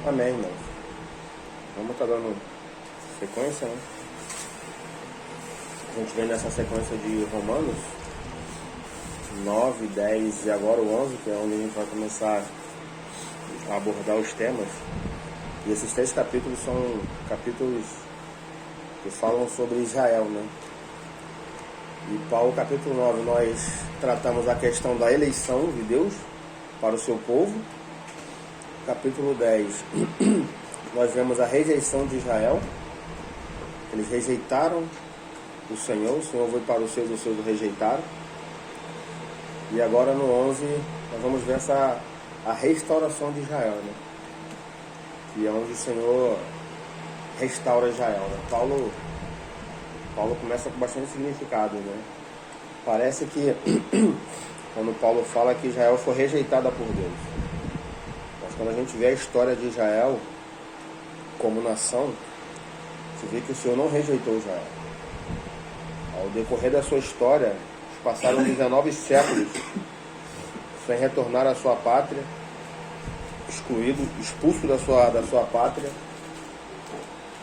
Amém, irmãos. Vamos estar dando sequência, né? A gente vem nessa sequência de Romanos 9, 10 e agora o 11, que é onde a gente vai começar a abordar os temas. E esses 3 capítulos são capítulos que falam sobre Israel, né? E para o capítulo 9 nós tratamos a questão da eleição de Deus para o seu povo. Capítulo 10 nós vemos a rejeição de Israel. Eles rejeitaram o Senhor foi para os seus o rejeitaram. E agora no 11 nós vamos ver a restauração de Israel, né? Que é onde o Senhor restaura Israel, né? Paulo começa com bastante significado, né? Parece que quando Paulo fala que Israel foi rejeitada por Deus, mas quando a gente vê a história de Israel como nação, você vê que o Senhor não rejeitou Israel. Ao decorrer da sua história, passaram 19 séculos sem retornar à sua pátria, expulso da sua pátria,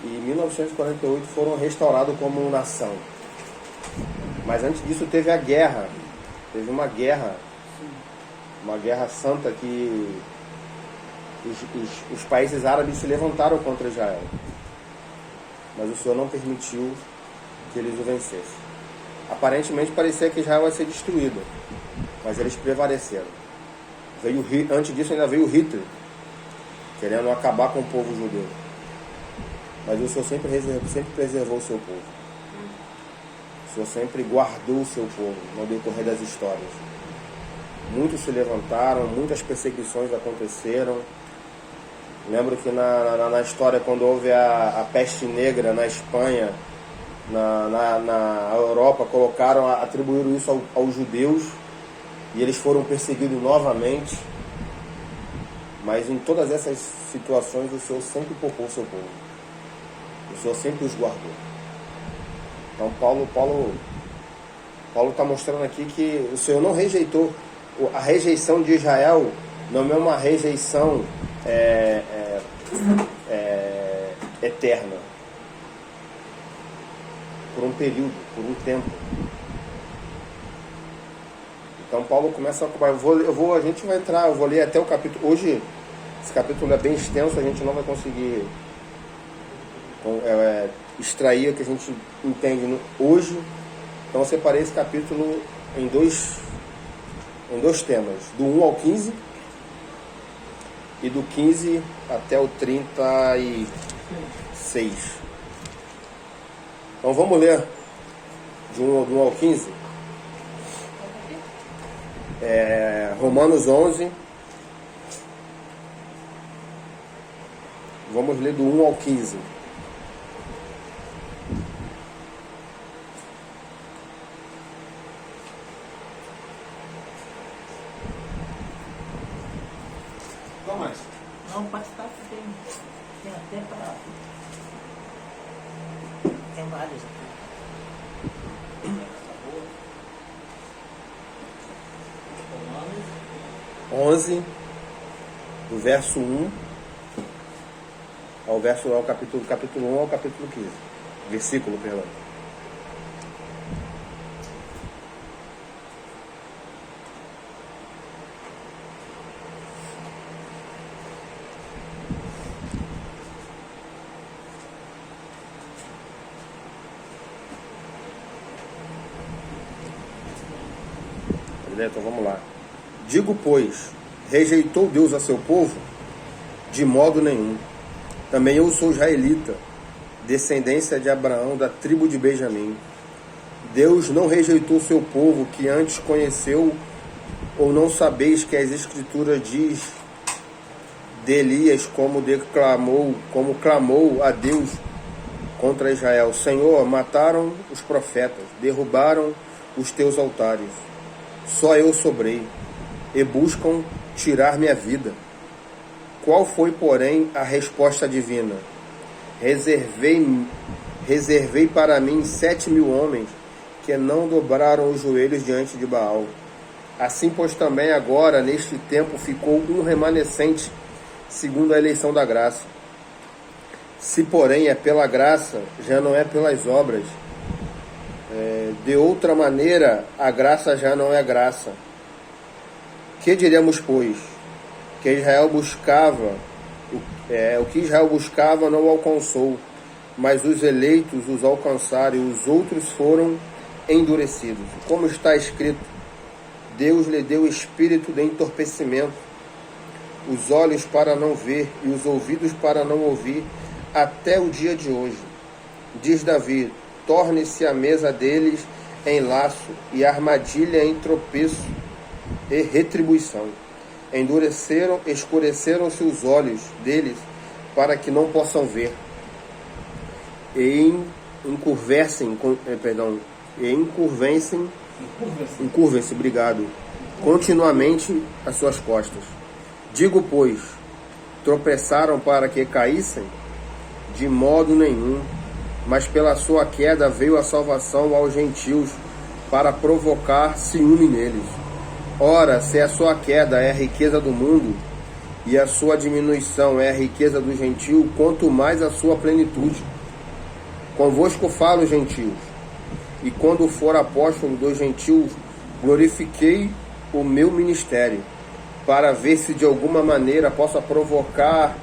e em 1948 foram restaurados como nação. Mas antes disso teve uma guerra santa que os países árabes se levantaram contra Israel, mas o Senhor não permitiu que eles o vencessem. Aparentemente parecia que Israel ia ser destruída, mas eles prevaleceram. Antes disso ainda veio Hitler, querendo acabar com o povo judeu. Mas o Senhor sempre preservou o seu povo. O Senhor sempre guardou o seu povo no decorrer das histórias. Muitos se levantaram, muitas perseguições aconteceram. Lembro que na história, quando houve a peste negra na Espanha, na Europa, atribuíram isso aos judeus, e eles foram perseguidos novamente. Mas em todas essas situações o Senhor sempre poupou o seu povo, o Senhor sempre os guardou. Então Paulo está mostrando aqui que o Senhor não rejeitou. A rejeição de Israel não é uma rejeição eterna, por um período, por um tempo. Então Paulo começa a... a gente vai entrar, eu vou ler até o capítulo... Hoje, esse capítulo é bem extenso, a gente não vai conseguir extrair o que a gente entende hoje. Então eu separei esse capítulo em dois temas, do 1 ao 15 e do 15 até o 36. Então vamos ler do 1 ao 15. Romanos 11. Vamos ler do 1 ao 15. Não mais. Não, pode estar, tem até para... Tem vários aqui. 11, do verso 1 ao capítulo 1 ao capítulo 15. Versículo, perdão. Então vamos lá. Digo, pois, rejeitou Deus a seu povo? De modo nenhum. Também eu sou israelita, descendência de Abraão, da tribo de Benjamim. Deus não rejeitou seu povo que antes conheceu, ou não sabeis que as Escrituras diz de Elias como clamou a Deus contra Israel: Senhor, mataram os profetas, derrubaram os teus altares. Só eu sobrei, e buscam tirar minha vida. Qual foi, porém, a resposta divina? Reservei para mim 7.000 homens que não dobraram os joelhos diante de Baal. Assim, pois, também agora, neste tempo, ficou um remanescente segundo a eleição da graça. Se, porém, é pela graça, já não é pelas obras. De outra maneira, a graça já não é graça. Que diremos, pois? Que Israel buscava, o que Israel buscava não o alcançou, mas os eleitos os alcançaram e os outros foram endurecidos. Como está escrito, Deus lhe deu espírito de entorpecimento, os olhos para não ver e os ouvidos para não ouvir, até o dia de hoje. Diz Davi, torne-se a mesa deles em laço e armadilha em tropeço e retribuição. Escureceram-se os olhos deles para que não possam ver. E encurvem-se, obrigado, continuamente as suas costas. Digo, pois, tropeçaram para que caíssem? De modo nenhum, mas pela sua queda veio a salvação aos gentios, para provocar ciúme neles. Ora, se a sua queda é a riqueza do mundo, e a sua diminuição é a riqueza do gentio, quanto mais a sua plenitude. Convosco falo, gentios, e quando for apóstolo dos gentios, glorifiquei o meu ministério, para ver se de alguma maneira possa provocar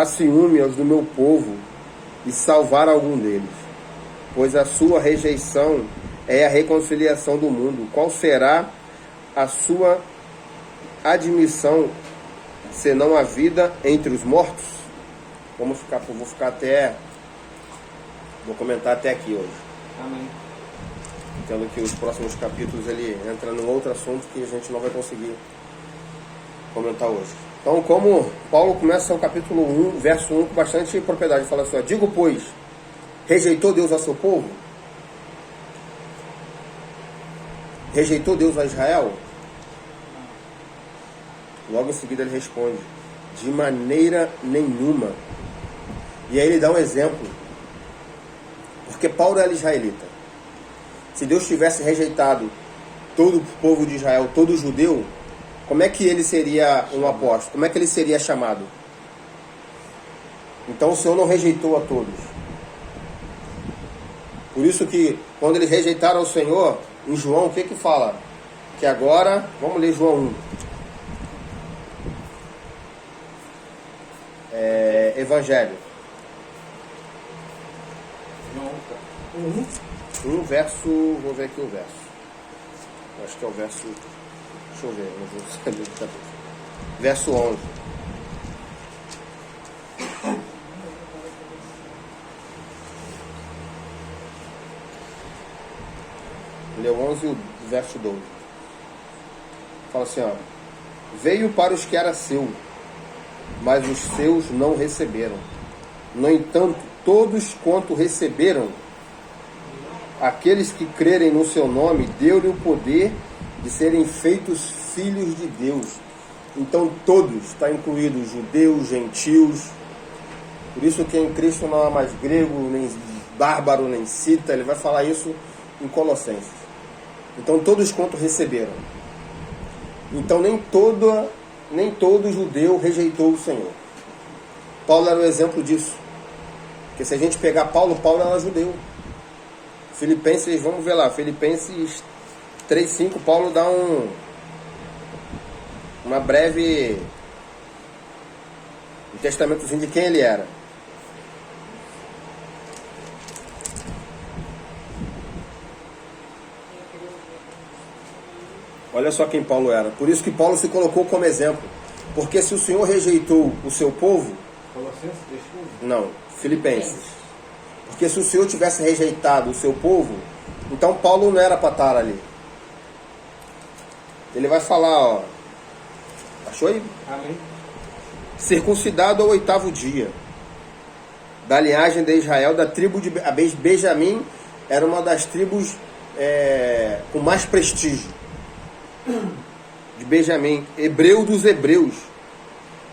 ciúme aos do meu povo e salvar algum deles. Pois a sua rejeição é a reconciliação do mundo. Qual será a sua admissão, senão a vida entre os mortos? Vou comentar até aqui hoje. Amém. Entendo que os próximos capítulos ele entra num outro assunto que a gente não vai conseguir comentar hoje. Então, como Paulo começa o capítulo 1, verso 1, com bastante propriedade, fala assim, digo, pois, rejeitou Deus a seu povo? Rejeitou Deus a Israel? Logo em seguida ele responde, de maneira nenhuma. E aí ele dá um exemplo, porque Paulo era israelita. Se Deus tivesse rejeitado todo o povo de Israel, todo judeu, como é que ele seria um apóstolo? Como é que ele seria chamado? Então o Senhor não rejeitou a todos. Por isso que quando eles rejeitaram o Senhor, em João, o que que fala? Que agora, vamos ler João 1. Evangelho. João 1 verso, vou ver aqui o verso. Acho que é o verso, deixa eu ver, não vou saber de cabeça. Verso 11. Leu 11 e o verso 12. Fala assim, ó. Veio para os que era seu, mas os seus não receberam. No entanto, todos quanto receberam, aqueles que crerem no seu nome, deu-lhe o poder de serem feitos filhos de Deus. Então todos, está incluído judeus, gentios. Por isso que em Cristo não há mais grego, nem bárbaro, nem cita. Ele vai falar isso em Colossenses. Então todos quanto receberam. Então nem todo judeu rejeitou o Senhor. Paulo era o exemplo disso. Porque se a gente pegar Paulo era judeu. Filipenses, vamos ver lá, Filipenses 3:5, Paulo dá uma breve testamentozinho de quem ele era. Olha só quem Paulo era. Por isso que Paulo se colocou como exemplo. Porque se o Senhor rejeitou o seu povo... Colossenses 3:15? Não, Filipenses. Porque se o Senhor tivesse rejeitado o seu povo, então Paulo não era para estar ali. Ele vai falar, ó. Achou aí? Amém. Circuncidado ao 8º dia, da linhagem de Israel, da tribo de Benjamim, era uma das tribos com mais prestígio. De Benjamim, hebreu dos hebreus,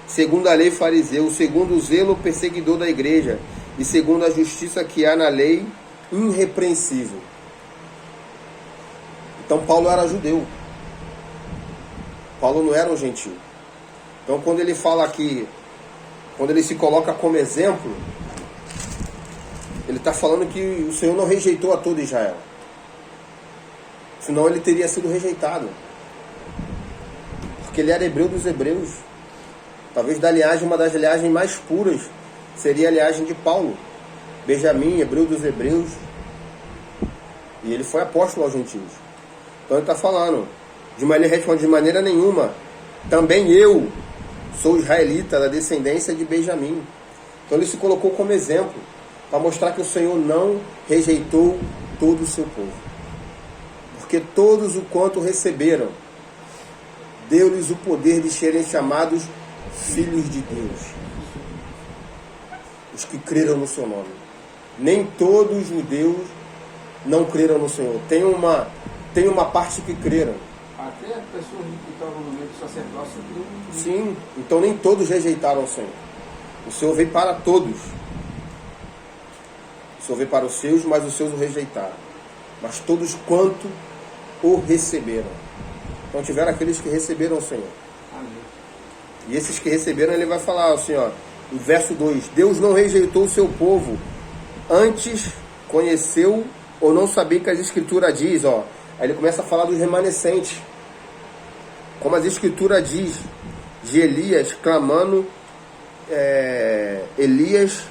segundo a lei fariseu, segundo o zelo perseguidor da igreja, e segundo a justiça que há na lei, irrepreensível. Então Paulo era judeu. Paulo não era um gentio. Então quando ele fala aqui, quando ele se coloca como exemplo, ele está falando que o Senhor não rejeitou a todo Israel. Senão ele teria sido rejeitado. Porque ele era hebreu dos hebreus. Talvez da linhagem, uma das linhagens mais puras seria a linhagem de Paulo. Benjamim, hebreu dos hebreus. E ele foi apóstolo aos gentios. Então ele está falando, ele responde: de maneira nenhuma, também eu sou israelita da descendência de Benjamim. Então ele se colocou como exemplo, para mostrar que o Senhor não rejeitou todo o seu povo. Porque todos o quanto receberam, deu-lhes o poder de serem chamados filhos de Deus. Os que creram no seu nome. Nem todos os judeus não creram no Senhor. Tem uma parte que creram. Até pessoas que estavam no meio do sacerdócio. Sim, então nem todos rejeitaram o Senhor. O Senhor veio para todos. O Senhor veio para os seus, mas os seus o rejeitaram. Mas todos quanto o receberam. Então tiveram aqueles que receberam o Senhor. Amém. E esses que receberam, ele vai falar assim, ó, no verso 2: Deus não rejeitou o seu povo, antes conheceu ou não sabia que as Escrituras diz, ó. Aí ele começa a falar dos remanescentes. Como as Escrituras diz, de Elias clamando, Elias,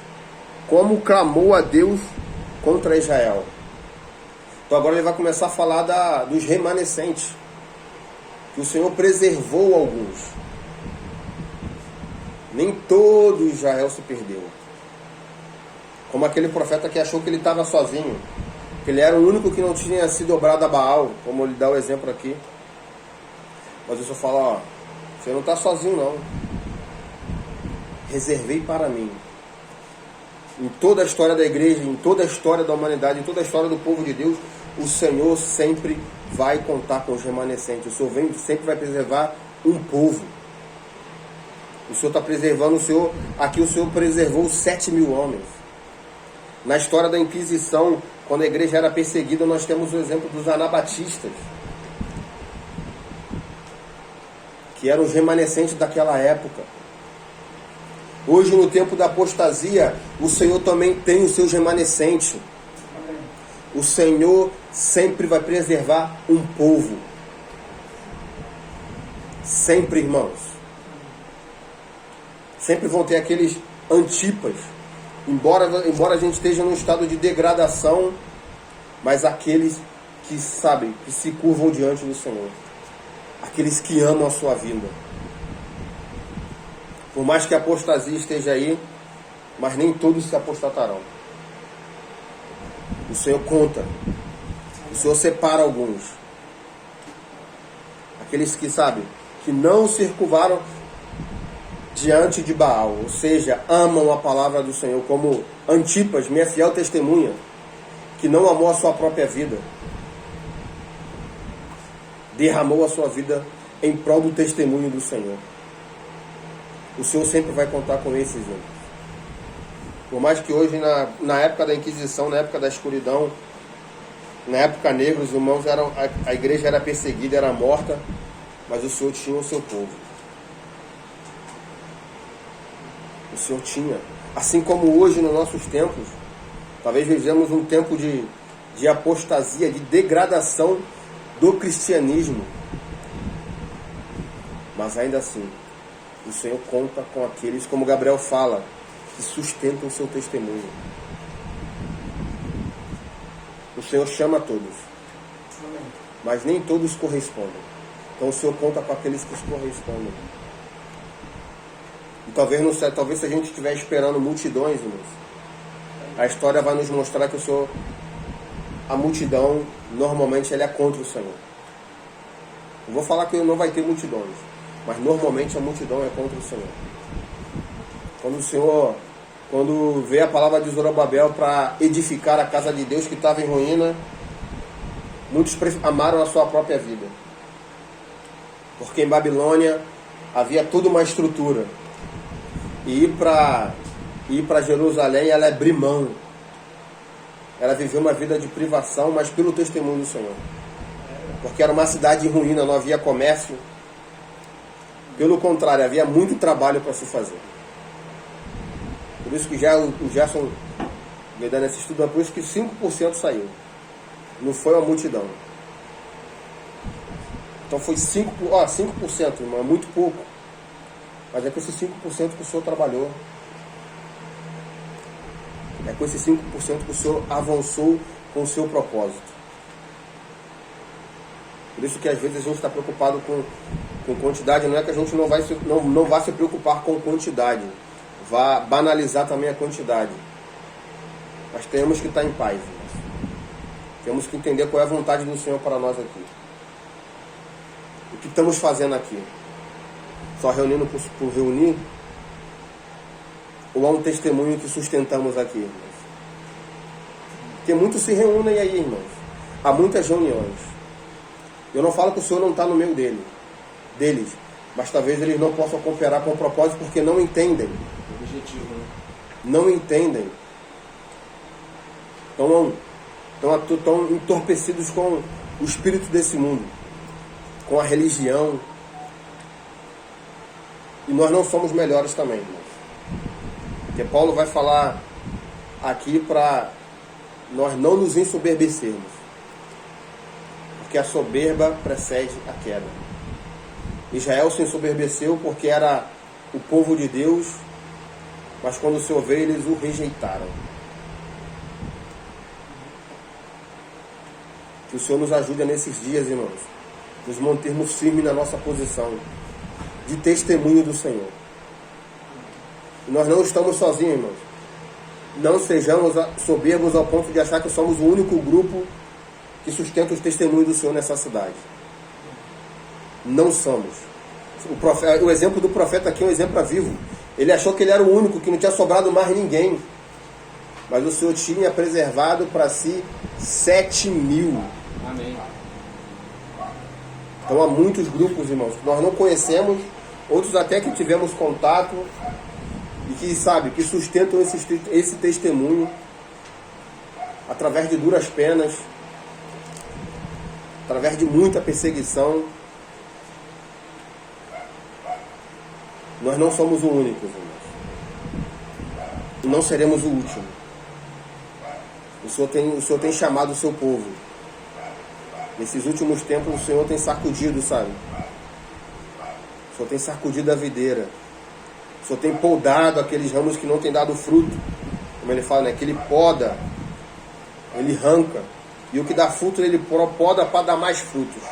como clamou a Deus contra Israel. Então agora ele vai começar a falar dos remanescentes, que o Senhor preservou alguns. Nem todo Israel se perdeu. Como aquele profeta que achou que ele estava sozinho, que ele era o único que não tinha se dobrado a Baal, como ele dá o exemplo aqui. Mas eu só falo, ó, você não está sozinho não. Reservei para mim. Em toda a história da igreja, em toda a história da humanidade, em toda a história do povo de Deus, o Senhor sempre vai contar com os remanescentes. O Senhor sempre vai preservar um povo. O Senhor está preservando, aqui o Senhor preservou 7.000 homens. Na história da Inquisição, quando a igreja era perseguida, nós temos o exemplo dos anabatistas, que eram os remanescentes daquela época. Hoje, no tempo da apostasia, o Senhor também tem os seus remanescentes. O Senhor sempre vai preservar um povo. Sempre, irmãos. Sempre vão ter aqueles antipas. Embora a gente esteja num estado de degradação, mas aqueles que sabem, que se curvam diante do Senhor. Aqueles que amam a sua vida. Por mais que a apostasia esteja aí, mas nem todos se apostatarão. O Senhor conta. O Senhor separa alguns. Aqueles que, sabe, que não se curvaram diante de Baal, ou seja, amam a palavra do Senhor, como Antipas, minha fiel testemunha, que não amou a sua própria vida, derramou a sua vida em prol do testemunho do Senhor. O Senhor sempre vai contar com esses homens. Por mais que hoje, na época da Inquisição, na época da escuridão, na época negra, os irmãos a igreja era perseguida, era morta, mas o Senhor tinha o seu povo. O Senhor tinha. Assim como hoje, nos nossos tempos, talvez vejamos um tempo de apostasia, de degradação do cristianismo. Mas ainda assim, o Senhor conta com aqueles, como Gabriel fala, que sustentam o seu testemunho. O Senhor chama todos, mas nem todos correspondem. Então o Senhor conta com aqueles que correspondem. E talvez se a gente estiver esperando multidões, irmãos, a história vai nos mostrar que a multidão, normalmente, ela é contra o Senhor. Eu vou falar que não vai ter multidões, mas normalmente a multidão é contra o Senhor. Quando veio a palavra de Zorobabel para edificar a casa de Deus que estava em ruína, muitos amaram a sua própria vida. Porque em Babilônia havia toda uma estrutura. E ir para Jerusalém, ela abrir mão. Ela viveu uma vida de privação, mas pelo testemunho do Senhor. Porque era uma cidade em ruína, não havia comércio. Pelo contrário, havia muito trabalho para se fazer. Por isso que já o Gerson veio dando esse estudo, por isso que 5% saiu. Não foi uma multidão. Então foi 5%, irmão, é muito pouco. Mas é com esses 5% que o Senhor trabalhou. É com esses 5% que o Senhor avançou com o seu propósito. Por isso que às vezes a gente está preocupado com quantidade. Não é que a gente não vai se preocupar com quantidade. Vá banalizar também a quantidade. Mas temos que estar em paz. Irmãos. Temos que entender qual é a vontade do Senhor para nós aqui. O que estamos fazendo aqui? Só reunindo por reunir? Ou há um testemunho que sustentamos aqui, irmãos? Porque muitos se reúnem aí, irmãos. Há muitas reuniões. Eu não falo que o Senhor não está no meio deles. Mas talvez eles não possam cooperar com o propósito porque não entendem. Objetivo, né? Não entendem. Estão entorpecidos com o espírito desse mundo. Com a religião. E nós não somos melhores também, irmãos. Porque Paulo vai falar aqui para nós não nos ensoberbecermos. Porque a soberba precede a queda. Israel se ensoberbeceu porque era o povo de Deus, mas quando o Senhor veio, eles o rejeitaram. Que o Senhor nos ajude nesses dias, irmãos, nos mantermos firmes na nossa posição de testemunho do Senhor. E nós não estamos sozinhos, irmãos. Não sejamos soberbos ao ponto de achar que somos o único grupo que sustenta os testemunhos do Senhor nessa cidade. Não somos. O exemplo do profeta aqui é um exemplo vivo. Ele achou que ele era o único, que não tinha sobrado mais ninguém. Mas o Senhor tinha preservado para si 7.000. Amém. Então há muitos grupos, irmãos, que nós não conhecemos, outros até que tivemos contato e que sustentam esse testemunho através de duras penas, através de muita perseguição. Nós não somos o único, irmãos. E não seremos o último. O Senhor tem chamado o seu povo. Nesses últimos tempos o Senhor tem sacudido, sabe? O Senhor tem sacudido a videira. O Senhor tem podado aqueles ramos que não têm dado fruto. Como ele fala, né? Que ele poda, ele arranca. E o que dá fruto, ele poda para dar mais frutos.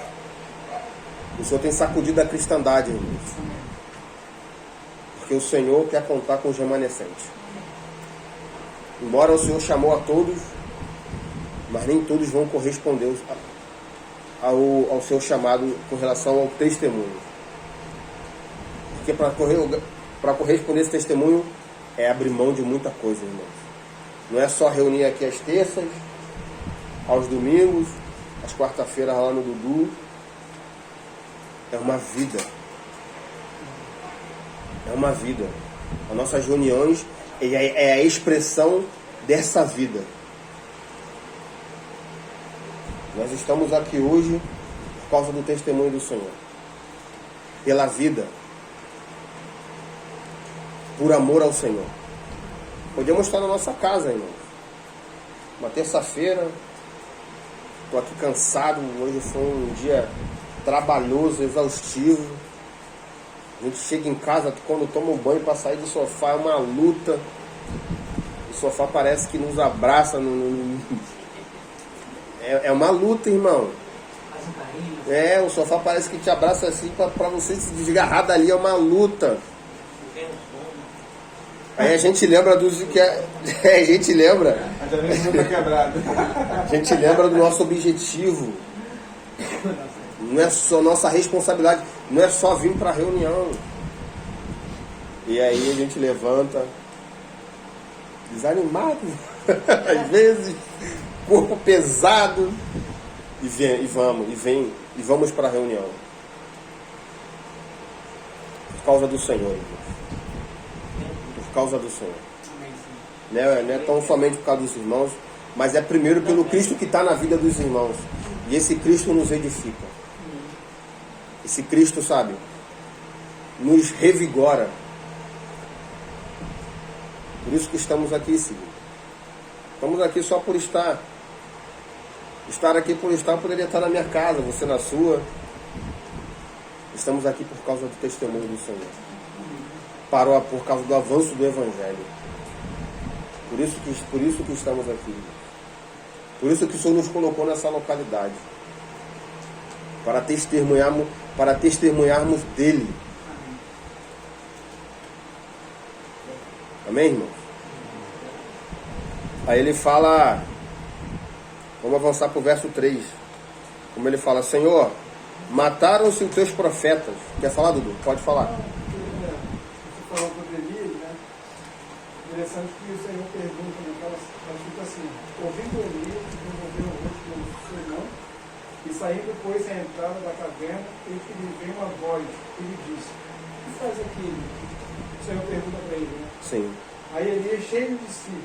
O Senhor tem sacudido a cristandade, irmãos. Porque o Senhor quer contar com os remanescentes. Embora o Senhor chamou a todos, mas nem todos vão corresponder ao seu chamado com relação ao testemunho. Porque para corresponder a esse testemunho é abrir mão de muita coisa, irmãos. Não é só reunir aqui às terças, aos domingos, às quarta-feiras lá no Dudu. É uma vida. É uma vida. As nossas reuniões é a expressão dessa vida. Nós estamos aqui hoje por causa do testemunho do Senhor. Pela vida. Por amor ao Senhor. Podemos estar na nossa casa, irmãos. Uma terça-feira. Estou aqui cansado. Hoje foi um dia trabalhoso, exaustivo. A gente chega em casa, quando toma um banho para sair do sofá, é uma luta. O sofá parece que nos abraça. É uma luta, irmão. O sofá parece que te abraça assim para você se desgarrar dali. É uma luta. Aí a gente lembra a gente lembra. A gente lembra do nosso objetivo. Não é só nossa responsabilidade. Não é só vir para a reunião. E aí a gente levanta desanimado, às vezes, corpo pesado, e vamos para a reunião. Por causa do Senhor, irmãos. Por causa do Senhor. Não é tão somente por causa dos irmãos, mas é primeiro pelo Cristo que está na vida dos irmãos. E esse Cristo nos edifica. Esse Cristo, sabe, nos revigora. Por isso que estamos aqui, Senhor. Estamos aqui só por estar. Estar aqui por estar, eu poderia estar na minha casa, você na sua. Estamos aqui por causa do testemunho do Senhor. Por causa do avanço do Evangelho. Por isso que estamos aqui. Por isso que o Senhor nos colocou nessa localidade. Para testemunharmos dele. Amém, irmãos? Aí ele fala, vamos avançar para o verso 3. Como ele fala, Senhor, mataram-se os teus profetas. Quer falar, Dudu? Pode falar. Você falou sobre Elias, né? Interessante que o Senhor pergunta, né? Ela fica assim, ouvindo Elias, desenvolveu o rosto do seu irmão, e saindo, pois, à entrada da caverna, ele que lhe veio uma voz, e lhe disse, o que faz aqui? O Senhor pergunta para ele, né? Sim. Aí Elias, cheio de si,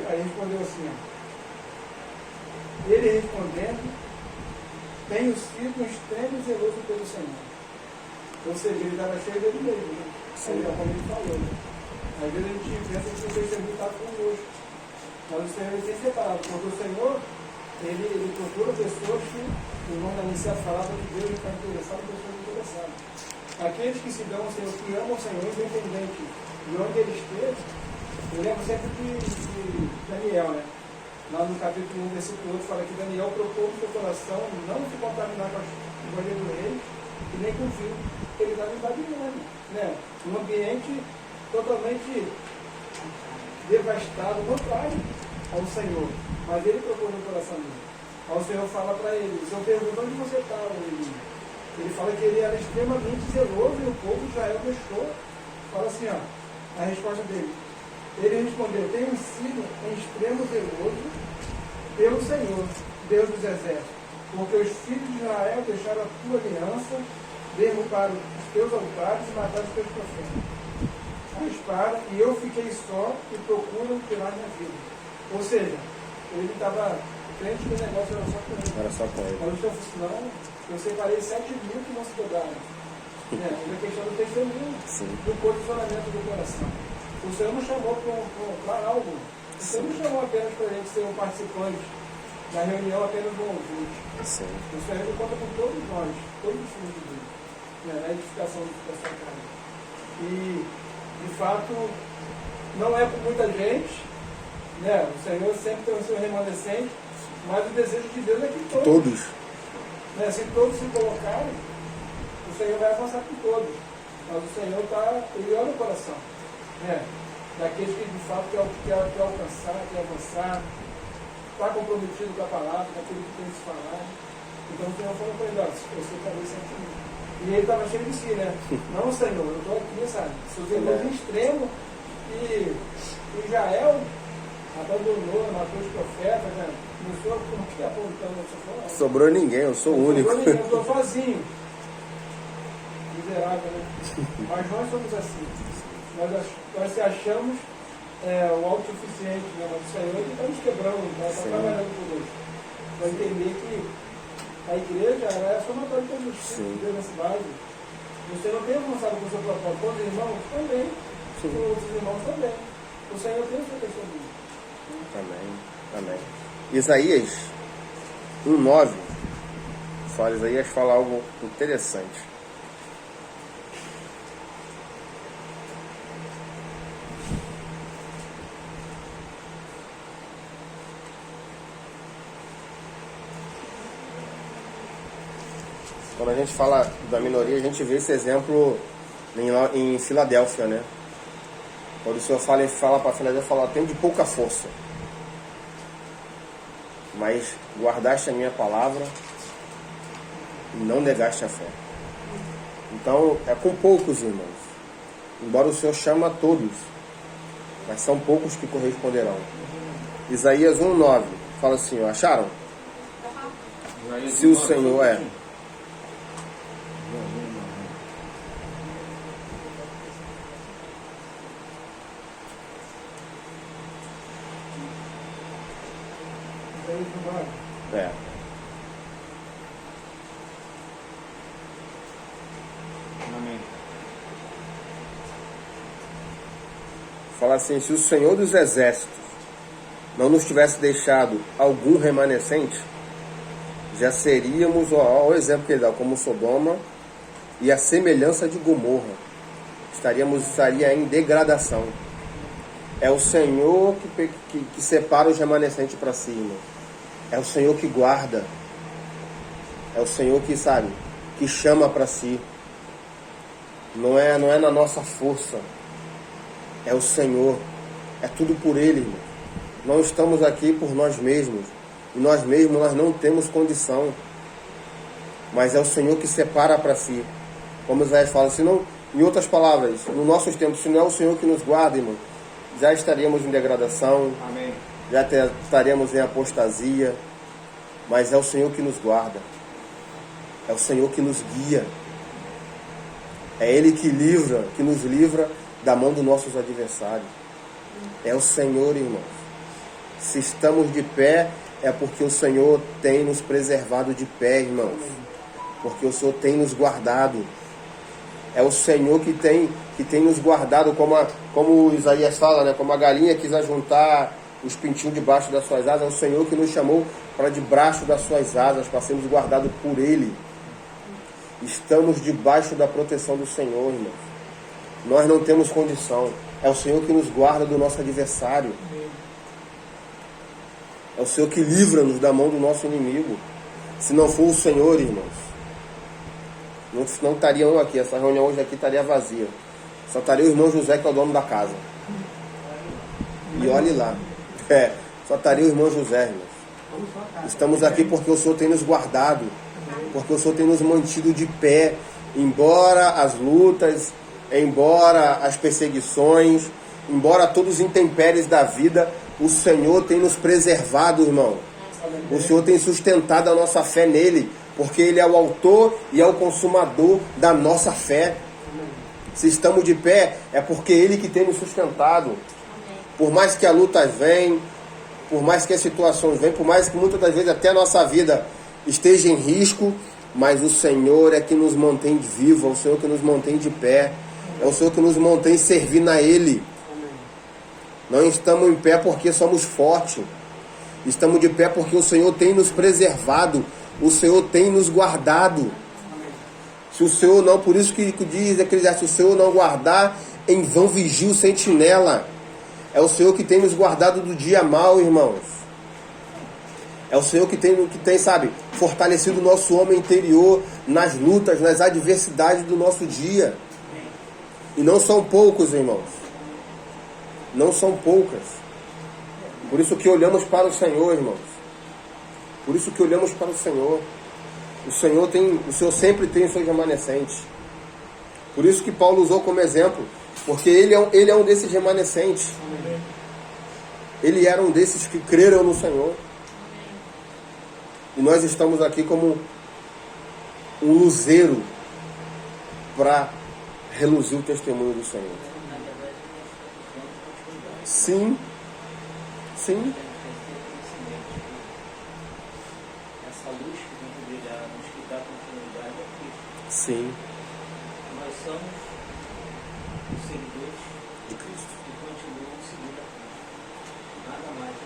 aí respondeu assim, ó, ele respondendo, tenho sido um extremo zeloso pelo Senhor. Ou seja, ele estava cheio dele mesmo, né? Aí, como ele falou, né? Às vezes a gente pensa que o testemunho está conosco, mas o Senhor ele tem separado, porque o Senhor ele procura pessoas que vão anunciar a palavra de Deus e estão interessadas, pessoas interessadas. Aqueles que se dão ao Senhor, que amam o Senhor, independente de onde ele esteja. Eu lembro sempre de Daniel, né? Lá no capítulo 1, versículo 8, fala que Daniel propôs no seu coração não se contaminar com a bandeira do rei e nem com o vinho. Ele estava em Babilônia, né? Um ambiente totalmente devastado, contrário ao Senhor. Mas ele propôs no coração dele. Aí o Senhor fala para ele, o Senhor pergunta onde você estava, ele fala que ele era extremamente zeloso e o povo de Israel deixou. Fala assim, ó, a resposta dele. Ele respondeu, tenho sido em extremo zeloso pelo Senhor, Deus dos exércitos, porque os filhos de Israel deixaram a tua aliança, derrubaram os teus altares e mataram os teus profetas. A espada, e eu fiquei só e procuro tirar minha vida. Ou seja, ele estava crente que o negócio era só com ele. Era só com ele. Mas o Senhor disse, não, eu separei 7.000 que vão se dobrar. É questão do testemunho, do posicionamento do coração. O Senhor não chamou para algo. O Senhor não chamou apenas para a gente ser um participante da reunião, apenas um ouvinte. O Senhor conta com todos nós, todos os filhos de Deus, né, na edificação dessa casa. E, de fato, não é por muita gente, né? O Senhor sempre tem o seu remanescente, mas o desejo de Deus é que todos. Né, se todos se colocarem, o Senhor vai avançar com todos. Mas o Senhor ele olha o coração. Daqueles que de fato quer alcançar, quer avançar, está comprometido com a palavra, com aquilo que tem que se falar. Então o Senhor falou para ele, eu separei 7.000. E ele estava cheio de si, né? Não, Senhor, eu estou aqui, sabe? Sou zeloso extremo e Israel abandonou, matou os profetas, né? Não sou como que apontando, sobrou ninguém, eu sou o único. Sobrou ninguém, eu estou sozinho. Miserável, né? Mas nós somos assim. Nós se achamos o autossuficiente, né? Mas o Senhor está nos quebrando, está trabalhando por Deus. Para entender que a igreja é a somatória de todos os filhos de Deus na cidade. Você não tem avançado com o seu propósito. Todos os irmãos também. Os irmãos também. O Senhor tem o seu testemunho. Amém. Isaías 1:9. Só Isaías fala algo interessante. Quando a gente fala da minoria, a gente vê esse exemplo em Filadélfia, né? Quando o Senhor fala para Filadélfia, fala, tem de pouca força, mas guardaste a minha palavra e não negaste a fé. Então, é com poucos, irmãos. Embora o Senhor chame a todos, mas são poucos que corresponderão. Isaías 1:9 fala assim, ó, acharam? Se o Senhor Amém. Fala assim, se o Senhor dos Exércitos não nos tivesse deixado algum remanescente, já seríamos, olha o exemplo que ele dá, como Sodoma e a semelhança de Gomorra. Estaria em degradação. É o Senhor que separa os remanescentes para si, irmão. É o Senhor que guarda. É o Senhor que, sabe, que chama para si. Não é na nossa força. É o Senhor. É tudo por Ele, irmão. Não estamos aqui por nós mesmos. E nós mesmos nós não temos condição. Mas é o Senhor que separa para si. Como Isaías fala, se não, em outras palavras, nos nossos tempos, se não é o Senhor que nos guarda, irmão, já estaríamos em degradação. Amém. Já estaríamos em apostasia. Mas é o Senhor que nos guarda. É o Senhor que nos guia. É Ele que nos livra da mão dos nossos adversários. É o Senhor, irmãos. Se estamos de pé, é porque o Senhor tem nos preservado de pé, irmãos. Porque o Senhor tem nos guardado. É o Senhor que tem nos guardado, como Isaías fala, né? Como a galinha quis ajuntar os pintinhos debaixo das suas asas. É o Senhor que nos chamou para debaixo das suas asas, para sermos guardados por Ele. Estamos debaixo da proteção do Senhor, irmãos. Nós não temos condição. É o Senhor que nos guarda do nosso adversário. É o Senhor que livra-nos da mão do nosso inimigo. Se não for o Senhor, irmãos, não estariam aqui. Essa reunião hoje aqui estaria vazia. Só estaria o irmão José, que é o dono da casa. E olhe lá. Só estaria o irmão José, irmãos. Estamos aqui porque o Senhor tem nos guardado. Porque o Senhor tem nos mantido de pé. Embora as lutas, embora as perseguições, embora todos os intempéries da vida, o Senhor tem nos preservado, irmão. O Senhor tem sustentado a nossa fé nele, porque Ele é o autor e é o consumador da nossa fé. Se estamos de pé, é porque Ele que tem nos sustentado. Por mais que a luta venha, por mais que as situações venham, por mais que muitas das vezes até a nossa vida esteja em risco, mas o Senhor é que nos mantém vivo, é o Senhor que nos mantém de pé, é o Senhor que nos mantém servindo a Ele. Não estamos em pé porque somos fortes. Estamos de pé porque o Senhor tem nos preservado. O Senhor tem nos guardado. Se o Senhor não, por isso que diz Eclesiastes, se o Senhor não guardar, em vão vigia o sentinela. É o Senhor que tem nos guardado do dia mau, irmãos. É o Senhor que tem, sabe, fortalecido o nosso homem interior nas lutas, nas adversidades do nosso dia. E não são poucos, irmãos. Não são poucas. Por isso que olhamos para o Senhor, irmãos. Por isso que olhamos para o Senhor. O Senhor sempre tem os seus remanescentes. Por isso que Paulo usou como exemplo. Porque ele é um desses remanescentes. Ele era um desses que creram no Senhor. E nós estamos aqui como um luzeiro para reluzir o testemunho do Senhor. Sim. Sim. Essa luz que tem que brilhar, nos que dá continuidade é Cristo. Sim. Nós somos os seguidores De Cristo. que continuam seguindo a Cristo. Nada mais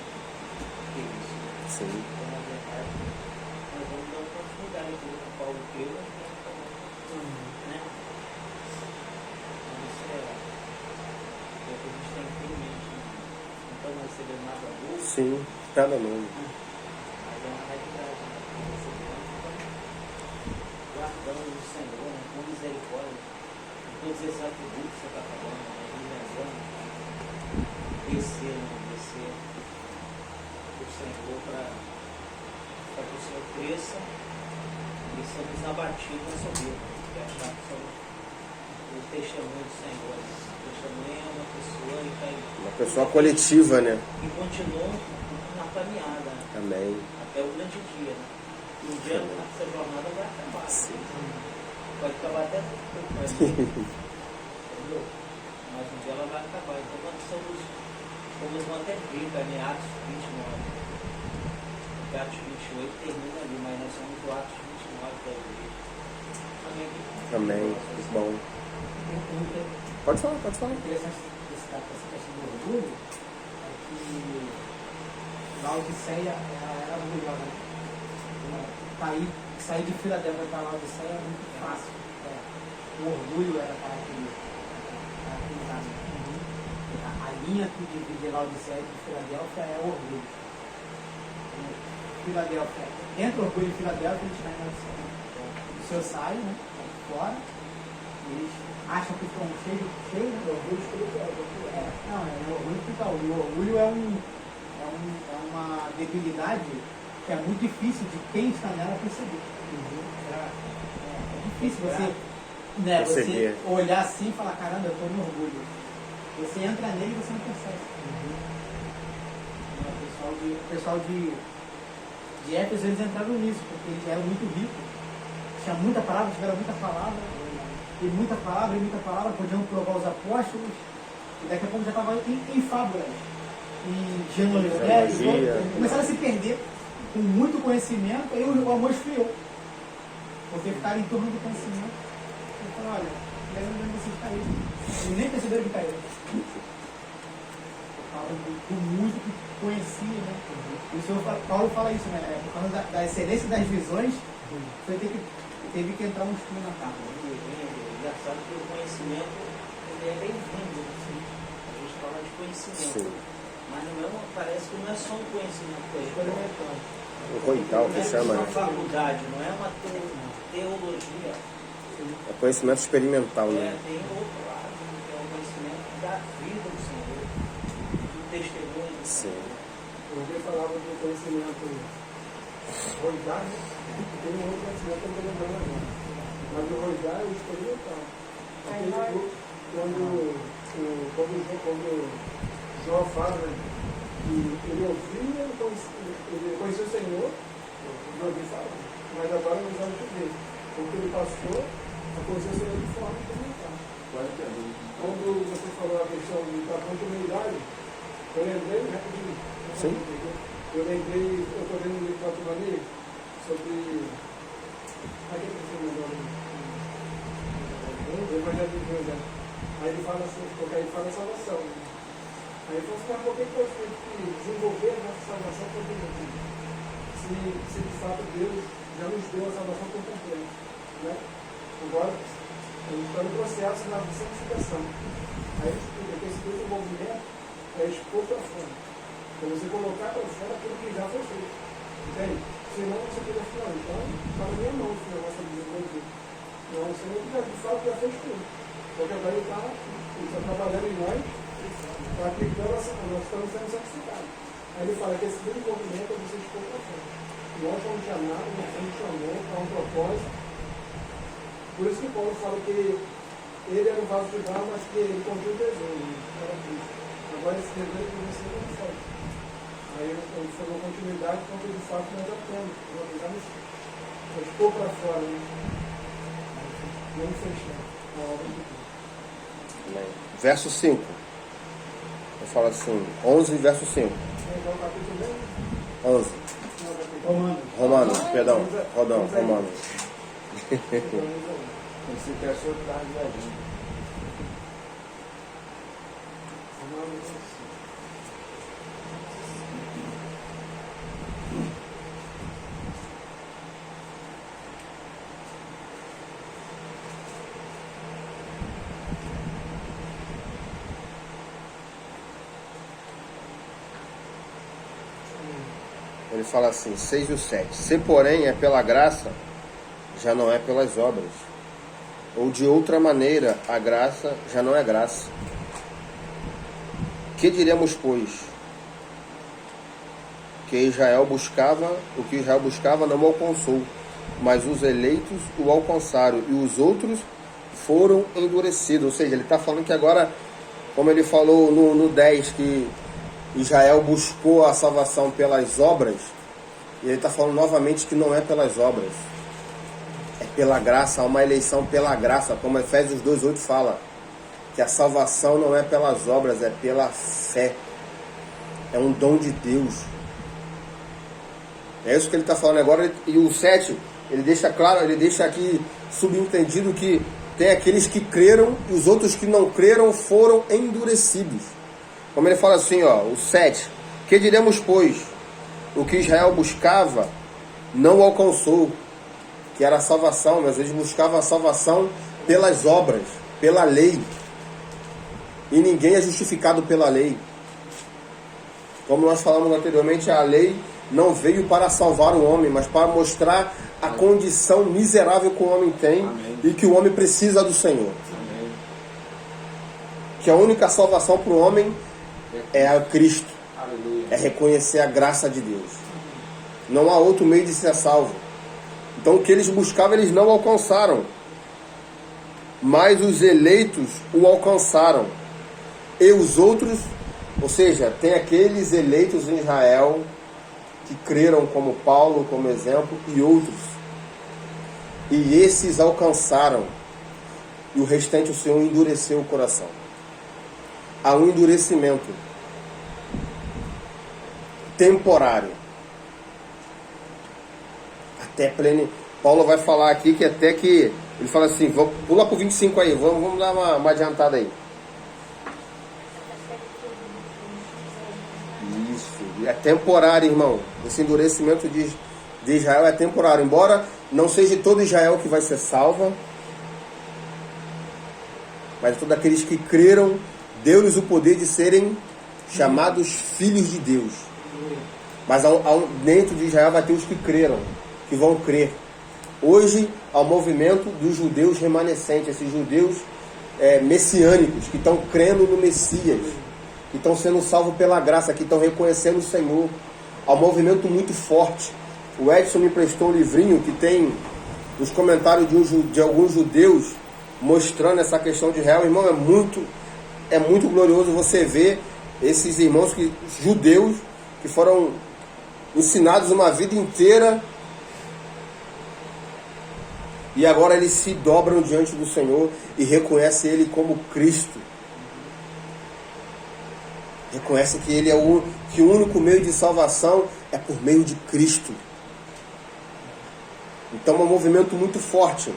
que isso. Sim. Então, na verdade, nós vamos dar continuidade àquilo que Paulo creu, nós vamos fazer, né? Então, isso é o que a gente tem que ter em mente. Não estamos recebendo nada novo. Sim. Nada novo. Mas é uma realidade, né? Guardando o Senhor, né? Com misericórdia, com todos esses atributos que você está falando, né? Descer o Senhor para que o Senhor cresça e somos abatidos na soberba, porque achar que somos o testemunho do Senhor. O testemunho é uma pessoa que está Uma pessoa coletiva, né? e continua na caminhada, né? Amém. Até o grande dia, né? E um dia essa jornada vai acabar. Sim. Pode acabar até depois, entendeu? Mas um dia ela vai acabar. Então nós somos, como os manter brinca, né? Atos 29. Porque Atos 28 termina ali, mas nós somos o Atos 29 da igreja. Amém. Amém. Bom. Pode falar. Interessante esse essa questão do orgulho, é que Laodiceia era orgulhosa. Sair de Filadélfia para Laodiceia é muito fácil. O orgulho era caracterizado. A linha que divide Laodiceia de Filadélfia é o orgulho. Filadélfia, entra o orgulho em Filadélfia, eles caem na Laodiceia. O senhor sai, né? Fora. Eles acham que estão cheios, né? O orgulho espiritual. Não, é o orgulho espiritual. O orgulho é uma debilidade que é muito difícil de quem está nela perceber. É difícil você olhar assim e falar, caramba, eu estou no orgulho. Você entra nele e você não percebe. O pessoal de Éfeso, eles entraram nisso, porque eles eram muito ricos. Tinha muita palavra, tiveram muita palavra, podiam provar os apóstolos, e daqui a pouco já estava em fábulas, em genealogia, começaram a se perder com muito conhecimento, e o amor esfriou, porque ficaram em torno do conhecimento. Eu falei, olha, lembra onde vocês caíram, e nem perceberam que caíram. Por causa do muito que conhecia, né? E o senhor Paulo fala isso, né? Por causa da excelência das visões, teve que entrar um espinho na carne. Engraçado que o conhecimento ele é bem-vindo. A gente fala de conhecimento. Sim. Mas parece que não é só um conhecimento, é experimental. O coital que chama. Não é uma faculdade, não é uma teologia. É conhecimento experimental, né? Tem outro lado, que é o conhecimento da vida do Senhor, do testemunho do Senhor. Alguém falava do conhecimento roidar, né? Tem um outro conhecimento que eu estou lembrando agora. Mas o roidar é o experimental. Quando João fala, né, que ele ouvia, ele conhecia o Senhor, eu ouvi falar, mas agora não sabe o que ver. Porque ele passou a conhecer o Senhor de forma experimental. Quando você falou a questão da continuidade, eu lembrei, né? Sim. Eu estou vendo um livro de Patrimônio sobre aquele que você mandou o Evangelho de Deus, né? Aí ele fala assim, porque aí ele fala salvação. Né? Aí ele fala assim, mas por que eu tenho que desenvolver a nossa salvação por dentro? Se de fato Deus já nos deu a salvação por completo, né? Agora, a gente está no processo da santificação. Aí ele explica que esse desenvolvimento é expor para fora. Para você colocar para fora aquilo que já foi feito. Entende? Senão você fica falando, então, está na minha mão esse negócio de desenvolver. Não, o Senhor de fato já fez tudo. Porque agora ele está trabalhando em nós, está aplicando nós estamos sendo santificados. Aí ele fala que esse desenvolvimento é você expor para fora. Nós fomos chamados, nós fomos chamados para um propósito. Por isso que Paulo fala que ele era um vaso de barro, mas que ele continha o tesouro. Agora esse tesouro que você não faz. Aí ele falou continuidade, porque de fato nós já temos. Nós precisamos expor para fora, né? Não fechar a obra de Deus. Verso 5. Eu falo assim, 11 verso 5. Então, capítulo 11. Romanos, perdão. Romanos. Esse que é só da viagem. Ele fala assim, 6 e 7. Se porém é pela graça, já não é pelas obras. Ou de outra maneira, a graça já não é graça. Que diremos, pois? Que Israel buscava, o que Israel buscava não alcançou, mas os eleitos o alcançaram, e os outros foram endurecidos. Ou seja, ele está falando que agora, como ele falou no 10, que Israel buscou a salvação pelas obras, e ele está falando novamente que não é pelas obras, é pela graça, há uma eleição pela graça, como Efésios 2,8 fala, que a salvação não é pelas obras, é pela fé, é um dom de Deus. É isso que ele está falando agora. E o 7, ele deixa claro, ele deixa aqui subentendido que tem aqueles que creram e os outros que não creram foram endurecidos. Como ele fala assim, ó, o 7. Que diremos, pois? O que Israel buscava não alcançou, que era a salvação, mas eles buscavam a salvação pelas obras, pela lei. E ninguém é justificado pela lei. Como nós falamos anteriormente, a lei não veio para salvar o homem, mas para mostrar a condição miserável que o homem tem. Amém. E que o homem precisa do Senhor. Amém. Que a única salvação para o homem é a Cristo. Aleluia. É reconhecer a graça de Deus. Não há outro meio de ser salvo. Então o que eles buscavam, eles não alcançaram. Mas os eleitos o alcançaram. E os outros, ou seja, tem aqueles eleitos em Israel que creram, como Paulo, como exemplo, e outros. E esses alcançaram. E o restante o Senhor endureceu o coração. Há um endurecimento temporário. Até pleno. Paulo vai falar aqui que até que... Ele fala assim, vamos, pula para o 25 aí, vamos dar uma adiantada aí. Isso, é temporário, irmão. Esse endurecimento de Israel é temporário. Embora não seja todo Israel que vai ser salvo, mas todos aqueles que creram, deu-lhes o poder de serem chamados filhos de Deus. Mas dentro de Israel vai ter os que creram, que vão crer. Hoje, há o movimento dos judeus remanescentes, esses judeus messiânicos, que estão crendo no Messias, que estão sendo salvos pela graça, que estão reconhecendo o Senhor. Há um movimento muito forte. O Edson me prestou um livrinho que tem os comentários de alguns judeus mostrando essa questão de Israel. Irmão, é muito glorioso você ver esses irmãos judeus que foram ensinados uma vida inteira e agora eles se dobram diante do Senhor e reconhecem Ele como Cristo. Reconhece que Ele que o único meio de salvação é por meio de Cristo. Então é um movimento muito forte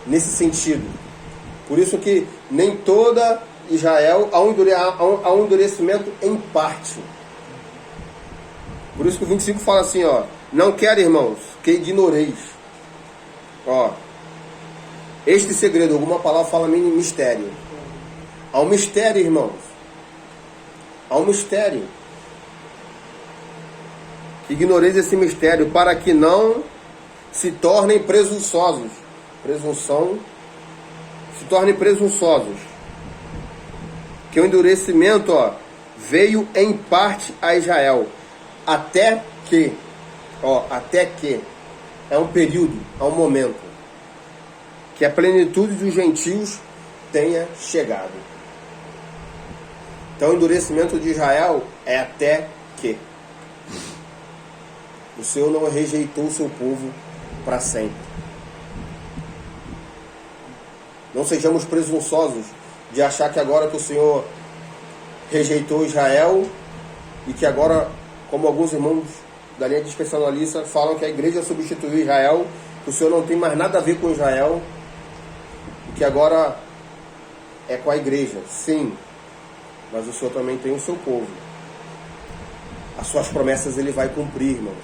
nesse sentido. Por isso que nem toda Israel há um endurecimento em parte. Por isso que o 25 fala assim, ó, não quero, irmãos, que ignoreis. Ó, este segredo, alguma palavra fala mistério. Há um mistério, irmãos. Há um mistério. Ignoreis esse mistério para que não se tornem presunçosos. Presunção. Se tornem presunçosos. Que o endurecimento, ó, veio em parte a Israel. Até que é um período, é um momento que a plenitude dos gentios tenha chegado. Então o endurecimento de Israel é até que o Senhor não rejeitou o seu povo para sempre. Não sejamos presunçosos de achar que agora que o Senhor rejeitou Israel e que agora, como alguns irmãos da linha dispensacionalista falam que a igreja substituiu Israel, que o Senhor não tem mais nada a ver com Israel, e que agora é com a igreja. Sim, mas o Senhor também tem o seu povo. As suas promessas Ele vai cumprir, irmãos.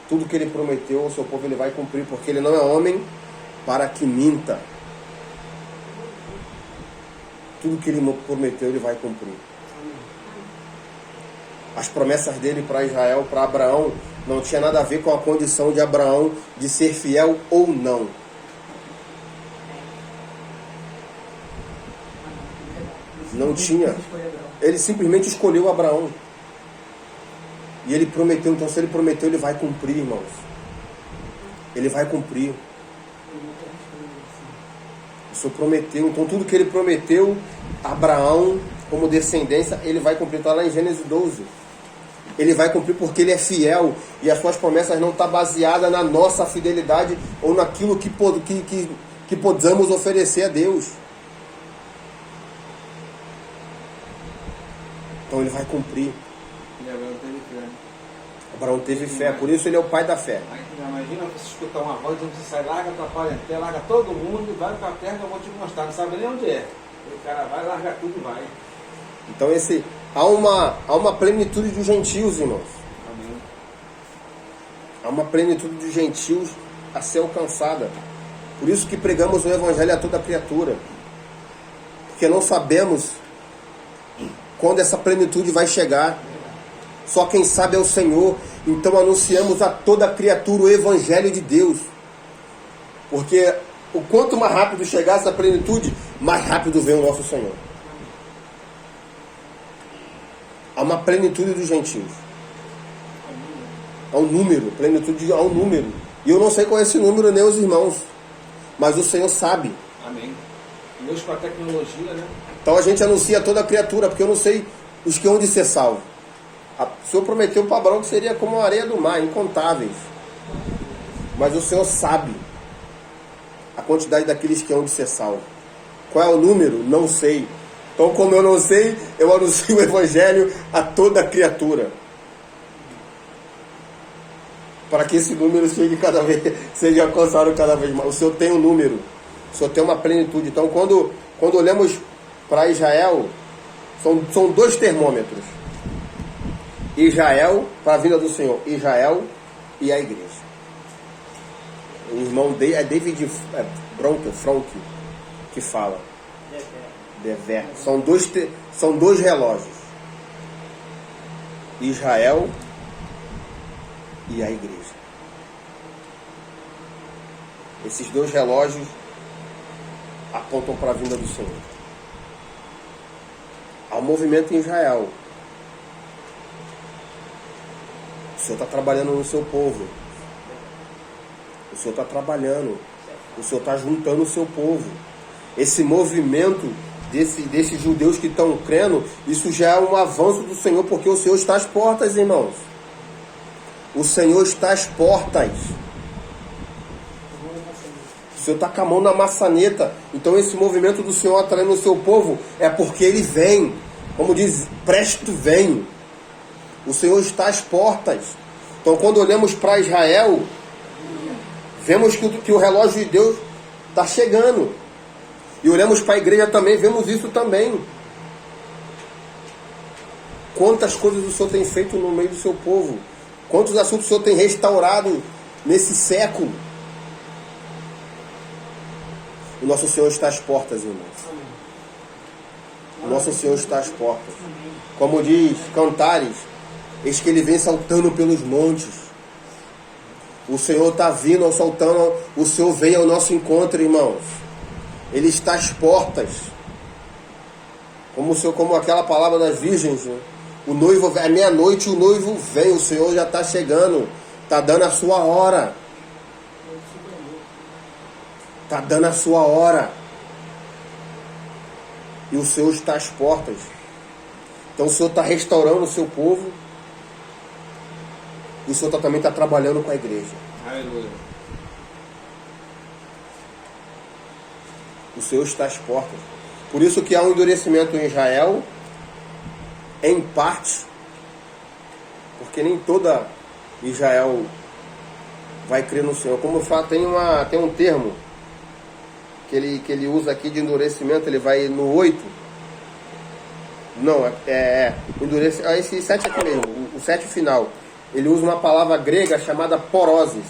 Tudo que Ele prometeu ao seu povo Ele vai cumprir, porque Ele não é homem para que minta. Tudo que Ele prometeu Ele vai cumprir. As promessas dele para Israel, para Abraão, não tinha nada a ver com a condição de Abraão de ser fiel ou não. Não tinha. Ele simplesmente escolheu Abraão. E ele prometeu. Então, se ele prometeu, ele vai cumprir, irmãos. Ele vai cumprir. O Senhor prometeu. Então, tudo que ele prometeu, Abraão, como descendência, ele vai cumprir. Está lá em Gênesis 12. Ele vai cumprir porque Ele é fiel. E as suas promessas não estão baseadas na nossa fidelidade ou naquilo que podemos oferecer a Deus. Então Ele vai cumprir. Abraão teve fé, por isso ele é o pai da fé. Aí, imagina você escutar uma voz dizendo que você sai, larga tua parentela, larga todo mundo e vai para a terra que eu vou te mostrar. Não sabe nem onde é. O cara vai, larga tudo e vai. Então há uma plenitude dos gentios, irmãos. Amém. Há uma plenitude dos gentios a ser alcançada. Por isso que pregamos o evangelho a toda criatura. Porque não sabemos quando essa plenitude vai chegar. Só quem sabe é o Senhor. Então anunciamos a toda criatura o evangelho de Deus. Porque o quanto mais rápido chegar essa plenitude, mais rápido vem o nosso Senhor. Há uma plenitude dos gentios. Há um número, plenitude há um número. E eu não sei qual é esse número, nem os irmãos. Mas o Senhor sabe. Amém. E hoje com a tecnologia, né? Então a gente anuncia a toda criatura, porque eu não sei os que hão de ser salvos. O Senhor prometeu para Abraão que seria como a areia do mar, incontáveis. Mas o Senhor sabe a quantidade daqueles que hão de ser salvos. Qual é o número? Não sei. Então, como eu não sei, eu anuncio o evangelho a toda criatura. Para que esse número seja alcançado cada vez mais. O Senhor tem um número. O Senhor tem uma plenitude. Então, quando olhamos para Israel, são dois termômetros. Israel, para a vinda do Senhor. Israel e a igreja. O irmão dele é David Frank que fala. Dever. São dois relógios. Israel e a igreja. Esses dois relógios apontam para a vinda do Senhor. Há um movimento em Israel. O Senhor está trabalhando no seu povo. O Senhor está trabalhando. O Senhor está juntando o seu povo. Esse movimento desses judeus que estão crendo, isso já é um avanço do Senhor, porque o Senhor está às portas, irmãos. O Senhor está às portas. O Senhor está com a mão na maçaneta. Então esse movimento do Senhor atraindo o seu povo é porque Ele vem. Como diz, presto vem. O Senhor está às portas. Então quando olhamos para Israel, vemos que o relógio de Deus está chegando. E olhamos para a igreja também, vemos isso também. Quantas coisas o Senhor tem feito no meio do seu povo. Quantos assuntos o Senhor tem restaurado nesse século. O nosso Senhor está às portas, irmãos. O nosso Senhor está às portas. Como diz Cantares, eis que Ele vem saltando pelos montes. O Senhor está vindo, saltando. O Senhor vem ao nosso encontro, irmãos. Ele está às portas. Como aquela palavra das virgens, né? O noivo, é meia-noite, o noivo vem. O Senhor já está chegando. Está dando a sua hora. Está dando a sua hora. E o Senhor está às portas. Então o Senhor está restaurando o seu povo. E o Senhor também está trabalhando com a igreja. Aleluia. O Senhor está às portas. Por isso que há um endurecimento em Israel, em parte, porque nem toda Israel vai crer no Senhor. Como eu falo, tem um termo que ele usa aqui de endurecimento, ele vai no 8. Não, endurecimento. Esse 7 aqui mesmo, o 7 final. Ele usa uma palavra grega chamada poroses.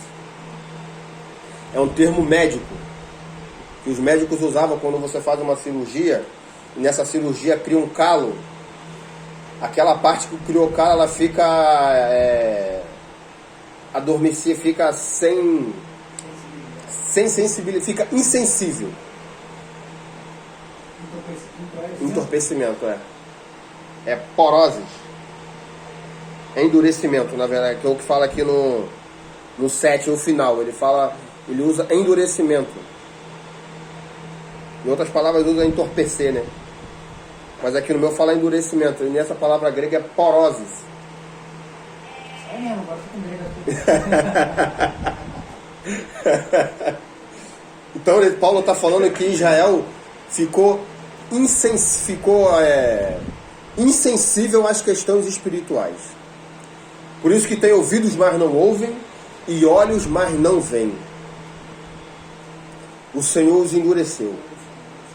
É um termo médico que os médicos usavam quando você faz uma cirurgia, e nessa cirurgia cria um calo. Aquela parte que criou o calo, ela fica adormecida, fica sem sensibilidade, fica insensível. Entorpecimento, é poroses. É endurecimento, na verdade, que é o que fala aqui no 7, no final. Ele usa endurecimento. Em outras palavras, usa entorpecer, né? Mas aqui no meu fala endurecimento. E nessa palavra grega é poroses. É mesmo, agora fica com grego. Então, Paulo está falando que Israel ficou insensível às questões espirituais. Por isso que tem ouvidos, mas não ouvem, e olhos, mas não veem. O Senhor os endureceu.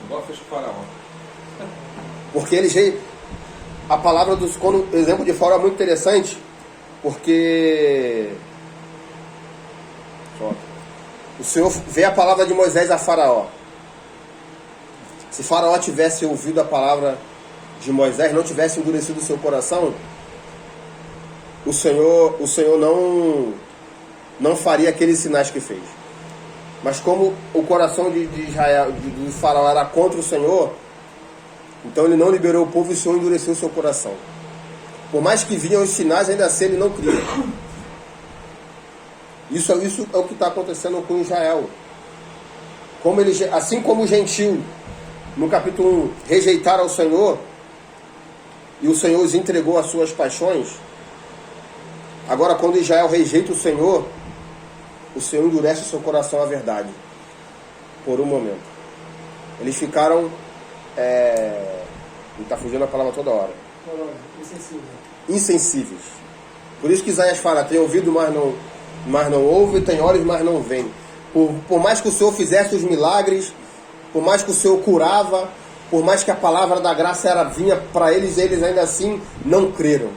Igual fez com o faraó. Porque eles... A palavra dos... Quando, o exemplo de Faraó é muito interessante, porque... O Senhor vê a palavra de Moisés a Faraó. Se Faraó tivesse ouvido a palavra de Moisés, não tivesse endurecido o seu coração, o Senhor não faria aqueles sinais que fez. Mas como o coração de Israel, de Faraó era contra o Senhor, então ele não liberou o povo e o Senhor endureceu o seu coração. Por mais que vinham os sinais, ainda assim ele não cria. Isso é o que está acontecendo com Israel. Assim como o gentil, no capítulo 1, rejeitaram o Senhor, e o Senhor os entregou às suas paixões, agora quando Israel rejeita o Senhor endurece o seu coração à verdade, por um momento. Eles ficaram, está fugindo a palavra toda hora, insensíveis. Por isso que Isaías fala, tem ouvido, mas não ouve, tem olhos, mas não vem. Por mais que o Senhor fizesse os milagres, por mais que o Senhor curava, por mais que a palavra da graça vinha para eles ainda assim não creram.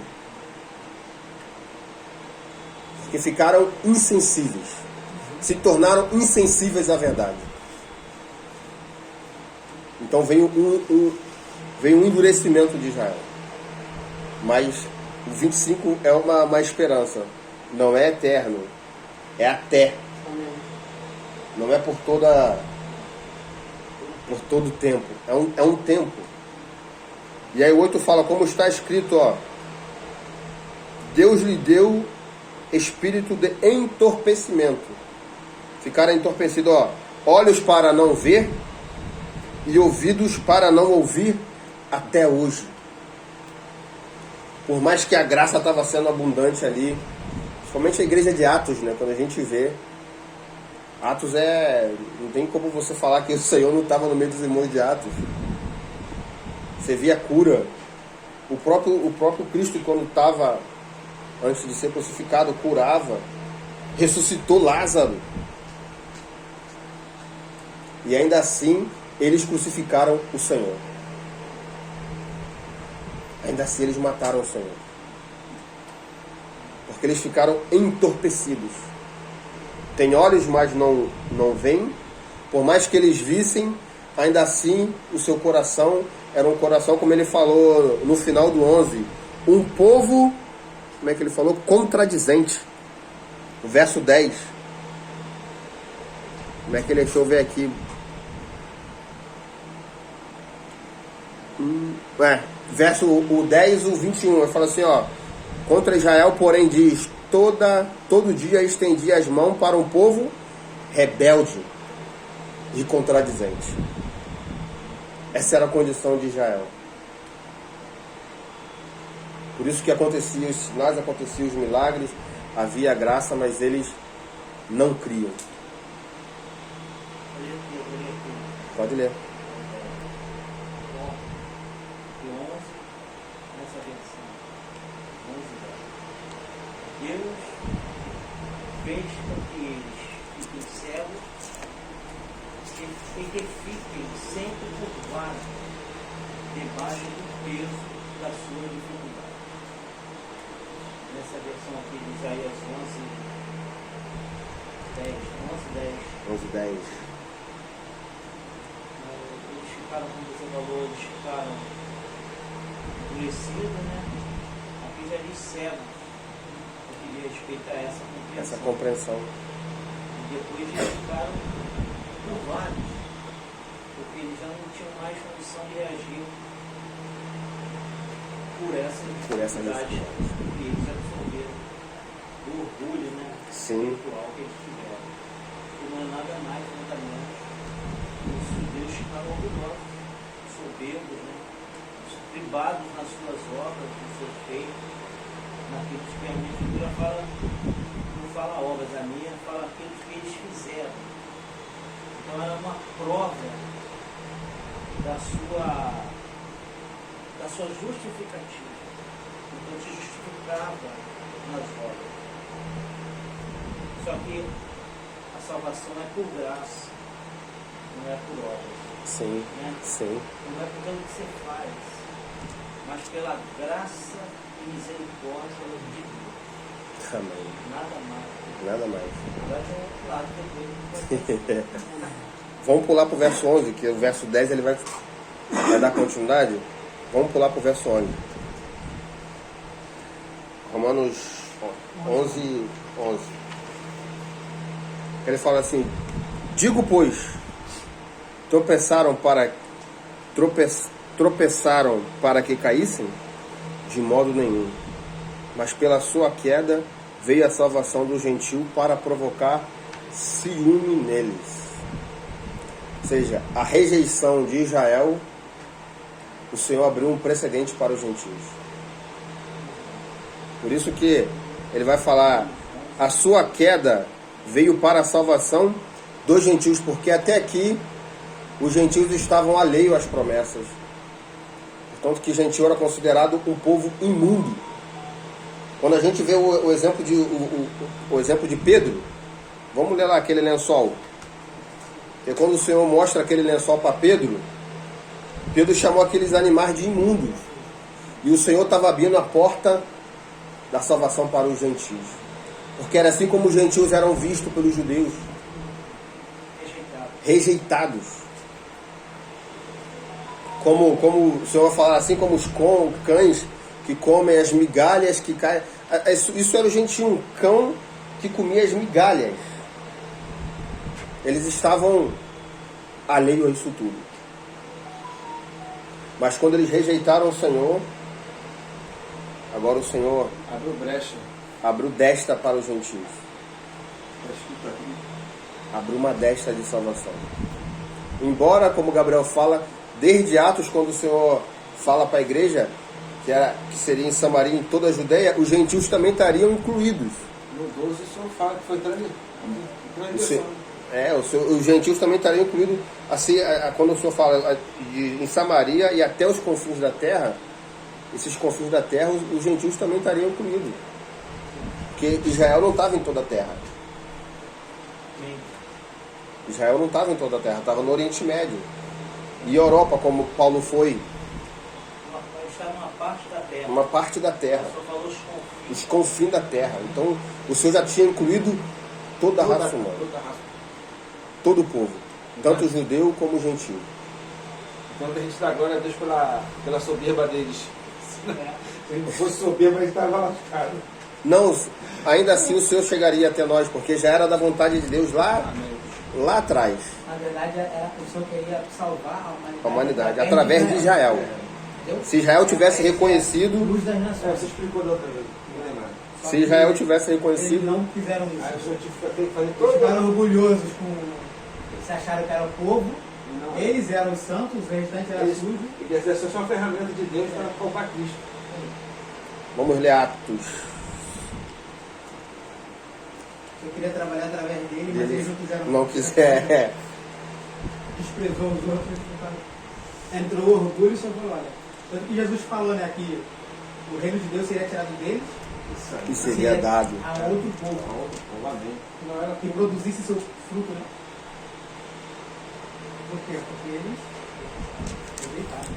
Porque ficaram insensíveis. Se tornaram insensíveis à verdade. Então veio um endurecimento de Israel. Mas o 25 é uma esperança. Não é eterno. É até. Não é por todo o tempo. É um tempo. E aí o 8 fala, como está escrito, Deus lhe deu espírito de entorpecimento. Ficaram entorpecidos, olhos para não ver e ouvidos para não ouvir até hoje. Por mais que a graça estava sendo abundante ali, principalmente a igreja de Atos, né? Quando a gente vê, Atos não tem como você falar que o Senhor não estava no meio dos irmãos de Atos. Você via cura. O próprio Cristo, quando estava, antes de ser crucificado, curava, ressuscitou Lázaro. E ainda assim, eles crucificaram o Senhor. Ainda assim, eles mataram o Senhor. Porque eles ficaram entorpecidos. Tem olhos, mas não veem. Por mais que eles vissem, ainda assim, o seu coração era um coração, como ele falou no final do 11, um povo, como é que ele falou? Contradizente. O verso 10. Como é que ele deixou ver aqui? Verso o 10 e o 21, ele fala assim, contra Israel, porém diz, todo dia estendia as mãos para um povo rebelde e contradizente. Essa era a condição de Israel. Por isso que acontecia os sinais, aconteciam os milagres, havia graça, mas eles não criam. Pode ler. Deus fez com que eles fiquem cegos e que fiquem sempre curvados debaixo do peso da sua dificuldade. Nessa versão aqui de Isaías 11:10. Eles ficaram, como você falou, eles ficaram endurecidos, né? Aqui já diz cego. De respeitar essa compreensão. E depois eles ficaram curvados, porque eles já não tinham mais condição de reagir por essa necessidade que eles absorveram, do orgulho, né? Sim. Espiritual que eles tiveram. Que não é nada mais, nada menos. Os judeus ficaram orgulhosos, soberbos, né? Privados nas suas obras, nos seus feitos. Naquilo que a minha escritura fala, não fala obras, a minha fala aquilo que eles fizeram. Então era uma prova da sua justificativa. Então te justificava nas obras. Só que a salvação é por graça, não é por obras. Sim, Né? sim. Não é pelo que você faz, mas pela graça e misericórdia de Deus. Amém. Nada mais. Nada mais. Agora tem outro lado depois. Vamos pular para o verso 11, que o verso 10 ele vai dar continuidade. Vamos pular para o verso 11. Romanos 11. Ele fala assim: digo, pois, tropeçaram para que caíssem? De modo nenhum. Mas pela sua queda veio a salvação do gentio para provocar ciúme neles. Ou seja, a rejeição de Israel, o Senhor abriu um precedente para os gentios. Por isso que ele vai falar: a sua queda veio para a salvação dos gentios, porque até aqui os gentios estavam alheios às promessas. Portanto, que gentio era considerado um povo imundo. Quando a gente vê o exemplo de Pedro, vamos ler lá aquele lençol. Porque quando o Senhor mostra aquele lençol para Pedro, Pedro chamou aqueles animais de imundos. E o Senhor estava abrindo a porta da salvação para os gentios. Porque era assim como os gentios eram vistos pelos judeus. Rejeitados. Como o Senhor vai falar, assim como os cães que comem as migalhas que caem. Isso era o gentio, um cão que comia as migalhas. Eles estavam alheios a isso tudo. Mas quando eles rejeitaram o Senhor, agora o Senhor Abriu brecha. abriu destra para os gentios. Abriu uma destra de salvação. Embora, como Gabriel fala, desde Atos, quando o Senhor fala para a igreja que seria em Samaria, em toda a Judeia, os gentios também estariam incluídos. No 12 o Senhor fala que foi transgressão. Os gentios também estariam incluídos. Assim, quando o Senhor fala em Samaria e até os confins da terra, esses confins da terra, os gentios também estariam incluídos. Porque Israel não estava em toda a terra. Israel não estava em toda a terra, estava no Oriente Médio. E Europa, como Paulo foi, Está numa parte da terra. uma parte da terra, Só falou os confins. os confins da terra. Então, o Senhor já tinha incluído toda a raça humana, todo o povo, tanto judeu como gentio. Então a gente dá glória a Deus pela soberba deles. Se ele não fosse soberbo, ele estava lascado. Não, ainda assim o Senhor chegaria até nós, porque já era da vontade de Deus lá atrás, Na verdade, o Senhor queria salvar a humanidade, através de Israel. Entendeu? Se Israel tivesse reconhecido, Luz das nações. Você explicou da outra vez, não lembro. se Israel tivesse Eles reconhecido, não fizeram isso. Aí o Senhor tem que fazer Eles todo ficaram orgulhosos com. Eles acharam que era o povo. Não. Eles eram os santos, os restantes eram sujos. E essa é só uma ferramenta de Deus para poupar Cristo. vamos ler Atos. Eu queria trabalhar através dele, mas eles não quiseram. Não quiser. Desprezou os outros. Entrou o orgulho e só falou: olha. Tanto que Jesus falou, né, que o reino de Deus seria tirado deles Que seria dado a outro povo. Amém. Não era que produzisse seu fruto, né? Por quê? Porque eles rejeitaram.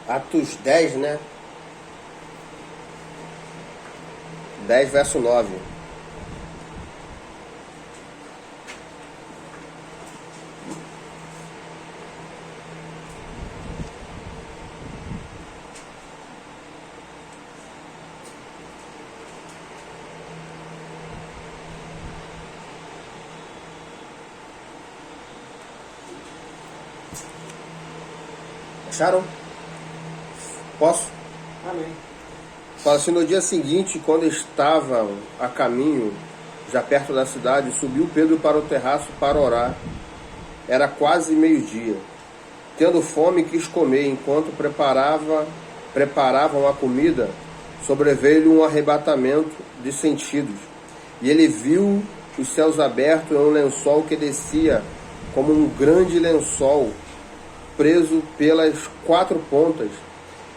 Atos 10, né? 10, verso 9. Acharam? Posso? Amém. Fala assim: no dia seguinte, quando estavam a caminho, já perto da cidade, subiu Pedro para o terraço para orar. Era quase meio-dia. Tendo fome, quis comer. Enquanto preparavam a comida, sobreveio-lhe um arrebatamento de sentidos. E ele viu os céus abertos e um lençol que descia como um grande lençol, preso pelas quatro pontas,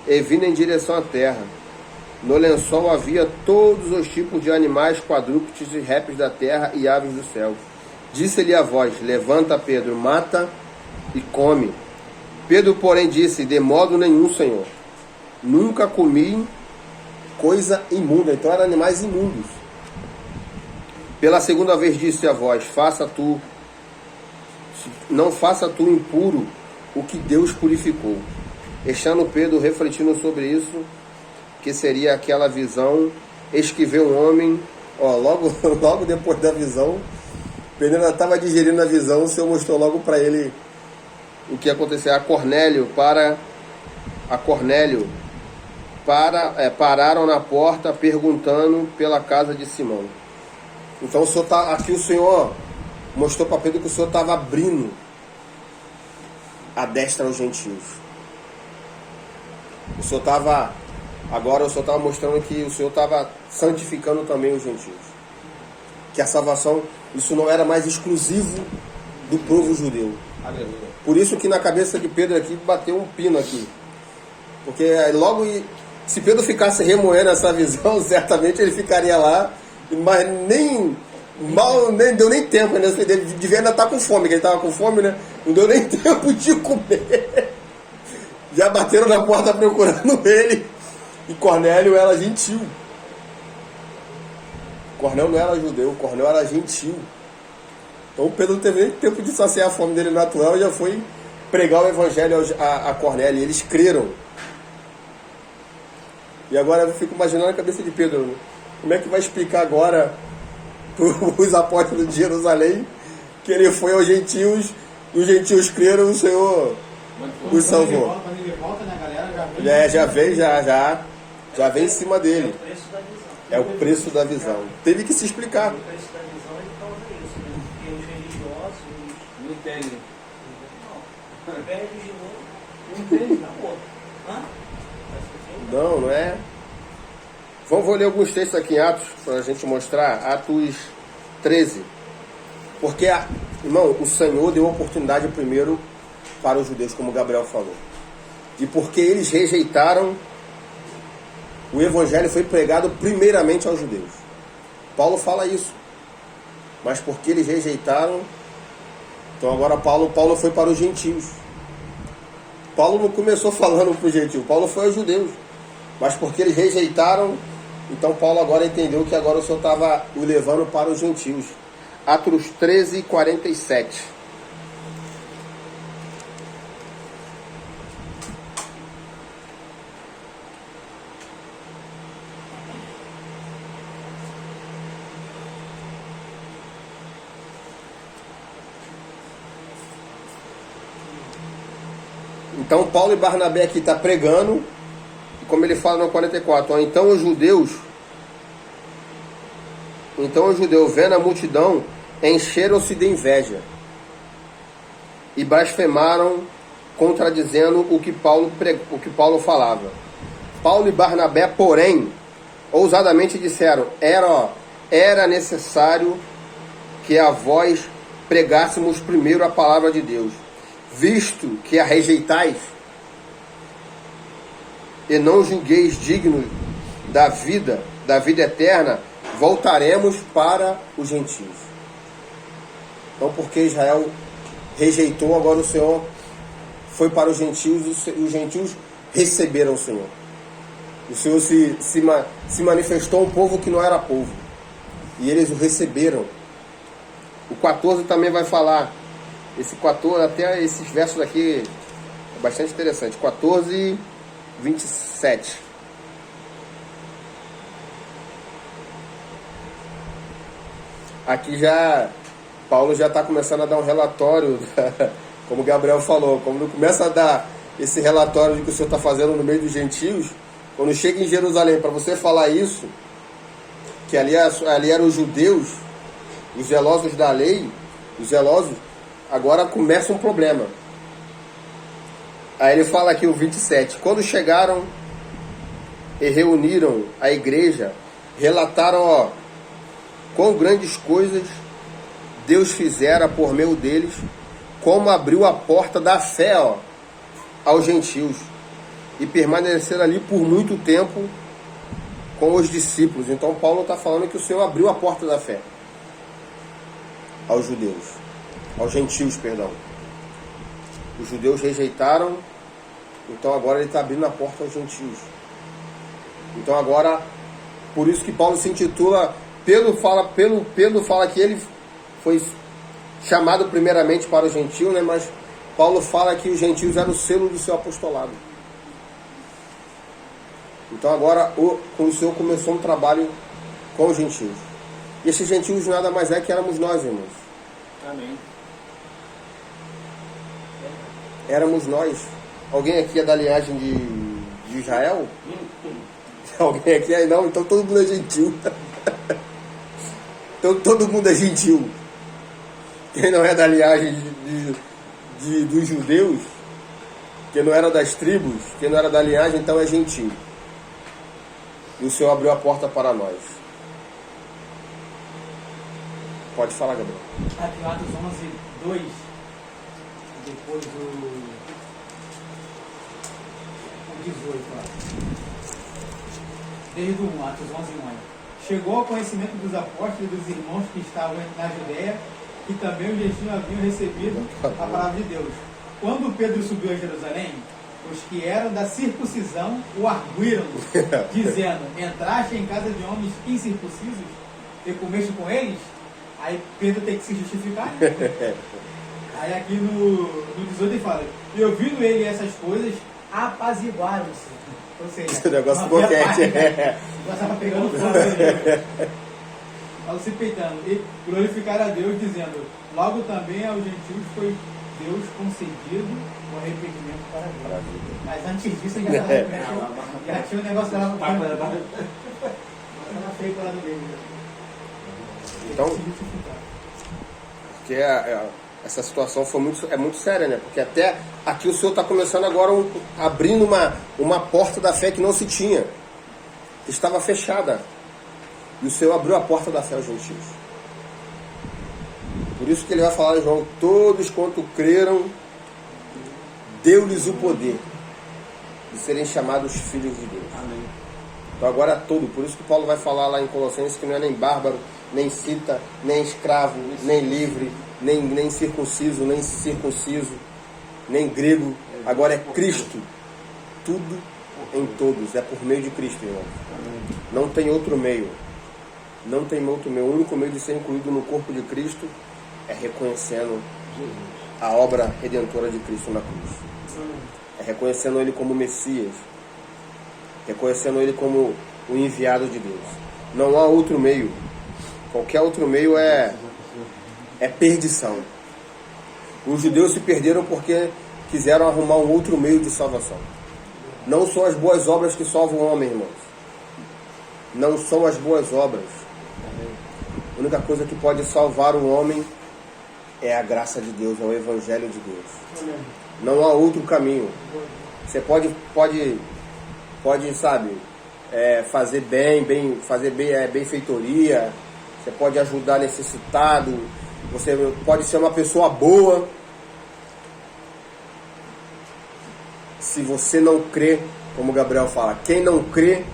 e vindo em direção à terra. No lençol havia todos os tipos de animais, quadrúpedes e répteis da terra e aves do céu. Disse-lhe a voz: levanta, Pedro, mata e come. Pedro, porém, disse: de modo nenhum, Senhor. Nunca comi coisa imunda. Então eram animais imundos. Pela segunda vez disse a voz: não faça tu impuro o que Deus purificou. Estando Pedro refletindo sobre isso, que seria aquela visão, eis que vê um homem, logo depois da visão, Pedro ainda estava digerindo a visão, o Senhor mostrou logo para ele o que ia acontecer. Pararam na porta perguntando pela casa de Simão. Então aqui o Senhor mostrou para Pedro que o Senhor estava abrindo a destra aos gentios. Agora o Senhor estava mostrando que o Senhor estava santificando também os gentios. Que a salvação, isso não era mais exclusivo do povo judeu. Aleluia. Por isso que na cabeça de Pedro aqui bateu um pino aqui. Porque logo, se Pedro ficasse remoendo essa visão, certamente ele ficaria lá, mas nem deu nem tempo, né? Ele devia ainda estar com fome, que ele estava com fome, né? Não deu nem tempo de comer. Já bateram na porta procurando ele. E Cornélio era gentil. Cornélio não era judeu, Cornélio era gentil. Então Pedro não teve nem tempo de saciar a fome dele natural, já foi pregar o evangelho a Cornélio, e eles creram. E agora eu fico imaginando a cabeça de Pedro, né? Como é que vai explicar agora para os apóstolos de Jerusalém que ele foi aos gentios, e os gentios creram, o Senhor os salvou. Quando ele volta, né, galera, Já vem em cima dele. É o preço da visão. É o preço da visão. Teve que se explicar. O preço da visão ele causa isso, né? Porque os religiosos Não entende. não. O religioso não entende, acabou. Hã? Não é. Vou ler alguns textos aqui em Atos, para a gente mostrar. Atos 13. Porque, irmão, o Senhor deu oportunidade primeiro para os judeus, como o Gabriel falou. E porque eles rejeitaram, o evangelho foi pregado primeiramente aos judeus. Paulo fala isso. Mas porque eles rejeitaram, então agora Paulo foi para os gentios. Paulo não começou falando para os gentios, Paulo foi aos judeus. Mas porque eles rejeitaram, então Paulo agora entendeu que agora o Senhor estava o levando para os gentios. Atos 13, 47. Então Paulo e Barnabé aqui estão pregando, como ele fala no 44, então os judeus, vendo a multidão, encheram-se de inveja e blasfemaram, contradizendo o que Paulo falava. Paulo e Barnabé, porém, ousadamente disseram: era necessário que a vós pregássemos primeiro a palavra de Deus. Visto que a rejeitais e não julgueis dignos da vida eterna, voltaremos para os gentios. Então, porque Israel rejeitou, agora o Senhor foi para os gentios, e os gentios receberam o Senhor. O Senhor se manifestou um povo que não era povo, e eles o receberam. O 14 também vai falar. Esse 14, até esses versos aqui é bastante interessante. 14, 27. Aqui Paulo já está começando a dar um relatório, como o Gabriel falou, quando começa a dar esse relatório de que o Senhor está fazendo no meio dos gentios, quando chega em Jerusalém, para você falar isso, que ali eram os judeus, os zelosos da lei, agora começa um problema. Aí ele fala aqui o 27. Quando chegaram e reuniram a igreja, relataram quão grandes coisas Deus fizera por meio deles, como abriu a porta da fé aos gentios. e permaneceram ali por muito tempo com os discípulos. Então Paulo está falando que o Senhor abriu a porta da fé aos judeus, aos gentios, perdão. Os judeus rejeitaram, então agora ele está abrindo a porta aos gentios. Então agora, por isso que Paulo se intitula, Pedro fala que ele foi chamado primeiramente para os gentios, né? Mas Paulo fala que os gentios eram o selo do seu apostolado. Então agora o Senhor começou um trabalho com os gentios. E esses gentios nada mais é que éramos nós, irmãos. Amém. Éramos nós. Alguém aqui é da linhagem de Israel? Alguém aqui é? Não, então todo mundo é gentil. Então todo mundo é gentil. Quem não é da linhagem dos judeus, quem não era das tribos, quem não era da linhagem, então é gentil. E o Senhor abriu a porta para nós. Pode falar, Gabriel. Aqui em Atos 11, 2, depois o 18, ó. Desde o 1, Atos 11, 1. Chegou ao conhecimento dos apóstolos e dos irmãos que estavam na Judéia, que também os gentios haviam recebido a palavra de Deus. Quando Pedro subiu a Jerusalém, os que eram da circuncisão o arguíram, dizendo: entraste em casa de homens incircuncisos e comeste com eles? Aí Pedro tem que se justificar. Aí aqui no 18 ele fala: e ouvindo ele essas coisas, apaziguaram-se. Ou seja, o negócio ficou quente. Estava pegando fogo. Estava se peitando. E glorificaram a Deus, dizendo: logo também aos gentios foi Deus concedido o arrependimento para Deus. Mas antes disso já tinha um negócio lá no campo. Estava feio para lá do meio. Então, porque essa situação é muito séria, né? Porque até aqui o Senhor está começando agora abrindo uma porta da fé que não se tinha. Estava fechada. E o Senhor abriu a porta da fé aos gentios. Por isso que ele vai falar em João: todos quanto creram, deu-lhes o poder de serem chamados filhos de Deus. Amém. Então agora todo. Por isso que Paulo vai falar lá em Colossenses que não é nem bárbaro, nem cita, nem escravo, nem livre, nem circunciso, nem circunciso, nem grego. Agora é Cristo. Tudo em todos. É por meio de Cristo, irmão. Não tem outro meio. Não tem outro meio. O único meio de ser incluído no corpo de Cristo é reconhecendo a obra redentora de Cristo na cruz. É reconhecendo Ele como Messias. Reconhecendo Ele como o enviado de Deus. Não há outro meio. Qualquer outro meio é perdição. Os judeus se perderam porque quiseram arrumar um outro meio de salvação. Não são as boas obras que salvam o homem, irmãos. Não são as boas obras. A única coisa que pode salvar o homem é a graça de Deus, é o Evangelho de Deus. Não há outro caminho. Você pode sabe, fazer benfeitoria. Você pode ajudar necessitado. Você pode ser uma pessoa boa. Se você não crê, como o Gabriel fala, quem não crê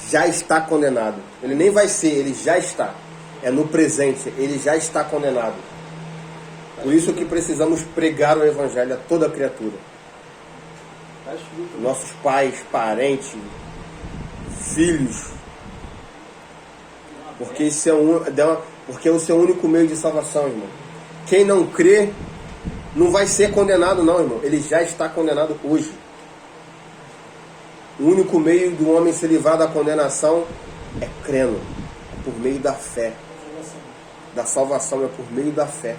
já está condenado. Ele nem vai ser, ele já está. É no presente, ele já está condenado. Por isso que precisamos pregar o Evangelho a toda criatura. Nossos pais, parentes, filhos. Porque esse é o seu único meio de salvação, irmão. Quem não crê não vai ser condenado, não, irmão. Ele já está condenado hoje. O único meio do homem se livrar da condenação é crendo. É por meio da fé. Da salvação é por meio da fé.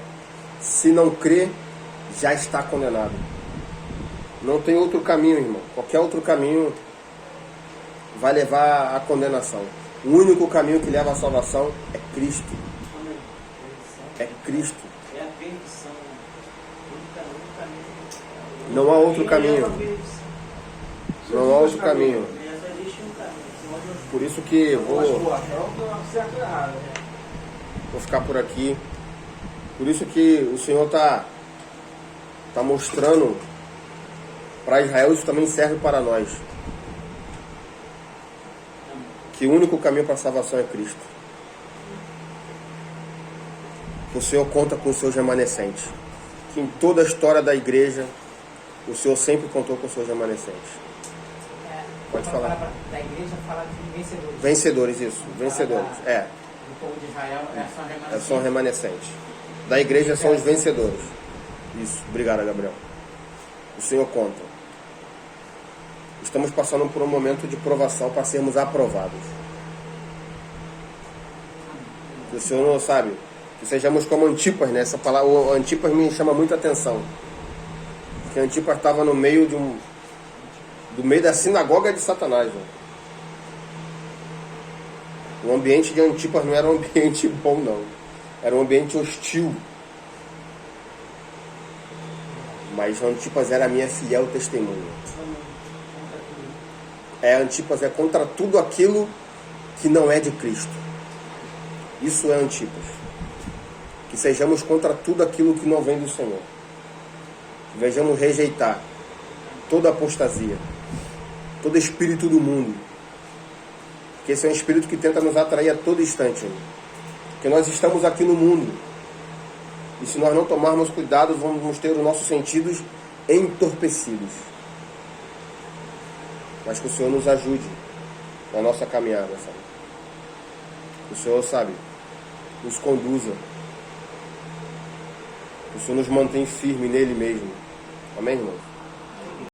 Se não crê, já está condenado. Não tem outro caminho, irmão. Qualquer outro caminho vai levar à condenação. O único caminho que leva à salvação é Cristo. É Cristo. É a perdição. Não há outro caminho. Não há outro caminho. Por isso que vou ficar por aqui. Por isso que o Senhor está mostrando Para Israel isso também serve para nós. Que o único caminho para a salvação é Cristo. Que o Senhor conta com os seus remanescentes. Que em toda a história da igreja, o Senhor sempre contou com os seus remanescentes. Pode falar. Da igreja fala de vencedores. Vencedores, isso. Vencedores. Do povo de Israel são remanescentes. São remanescentes. Da igreja são os vencedores. Isso. Obrigado, Gabriel. O Senhor conta. Estamos passando por um momento de provação para sermos aprovados. Que o Senhor não sabe. Que sejamos como Antipas, né? Essa palavra, o Antipas me chama muita atenção. Porque Antipas estava no meio do meio da sinagoga de Satanás. Né? O ambiente de Antipas não era um ambiente bom, não. Era um ambiente hostil. Mas Antipas era a minha fiel testemunha. Antipas é contra tudo aquilo que não é de Cristo. Isso é Antipas. Que sejamos contra tudo aquilo que não vem do Senhor. Que vejamos rejeitar toda apostasia, todo espírito do mundo. Porque esse é um espírito que tenta nos atrair a todo instante. Porque nós estamos aqui no mundo. E se nós não tomarmos cuidado, vamos ter os nossos sentidos entorpecidos. Mas que o Senhor nos ajude na nossa caminhada, sabe? Que o Senhor, sabe, nos conduza. Que o Senhor nos mantém firme nele mesmo. Amém, irmãos?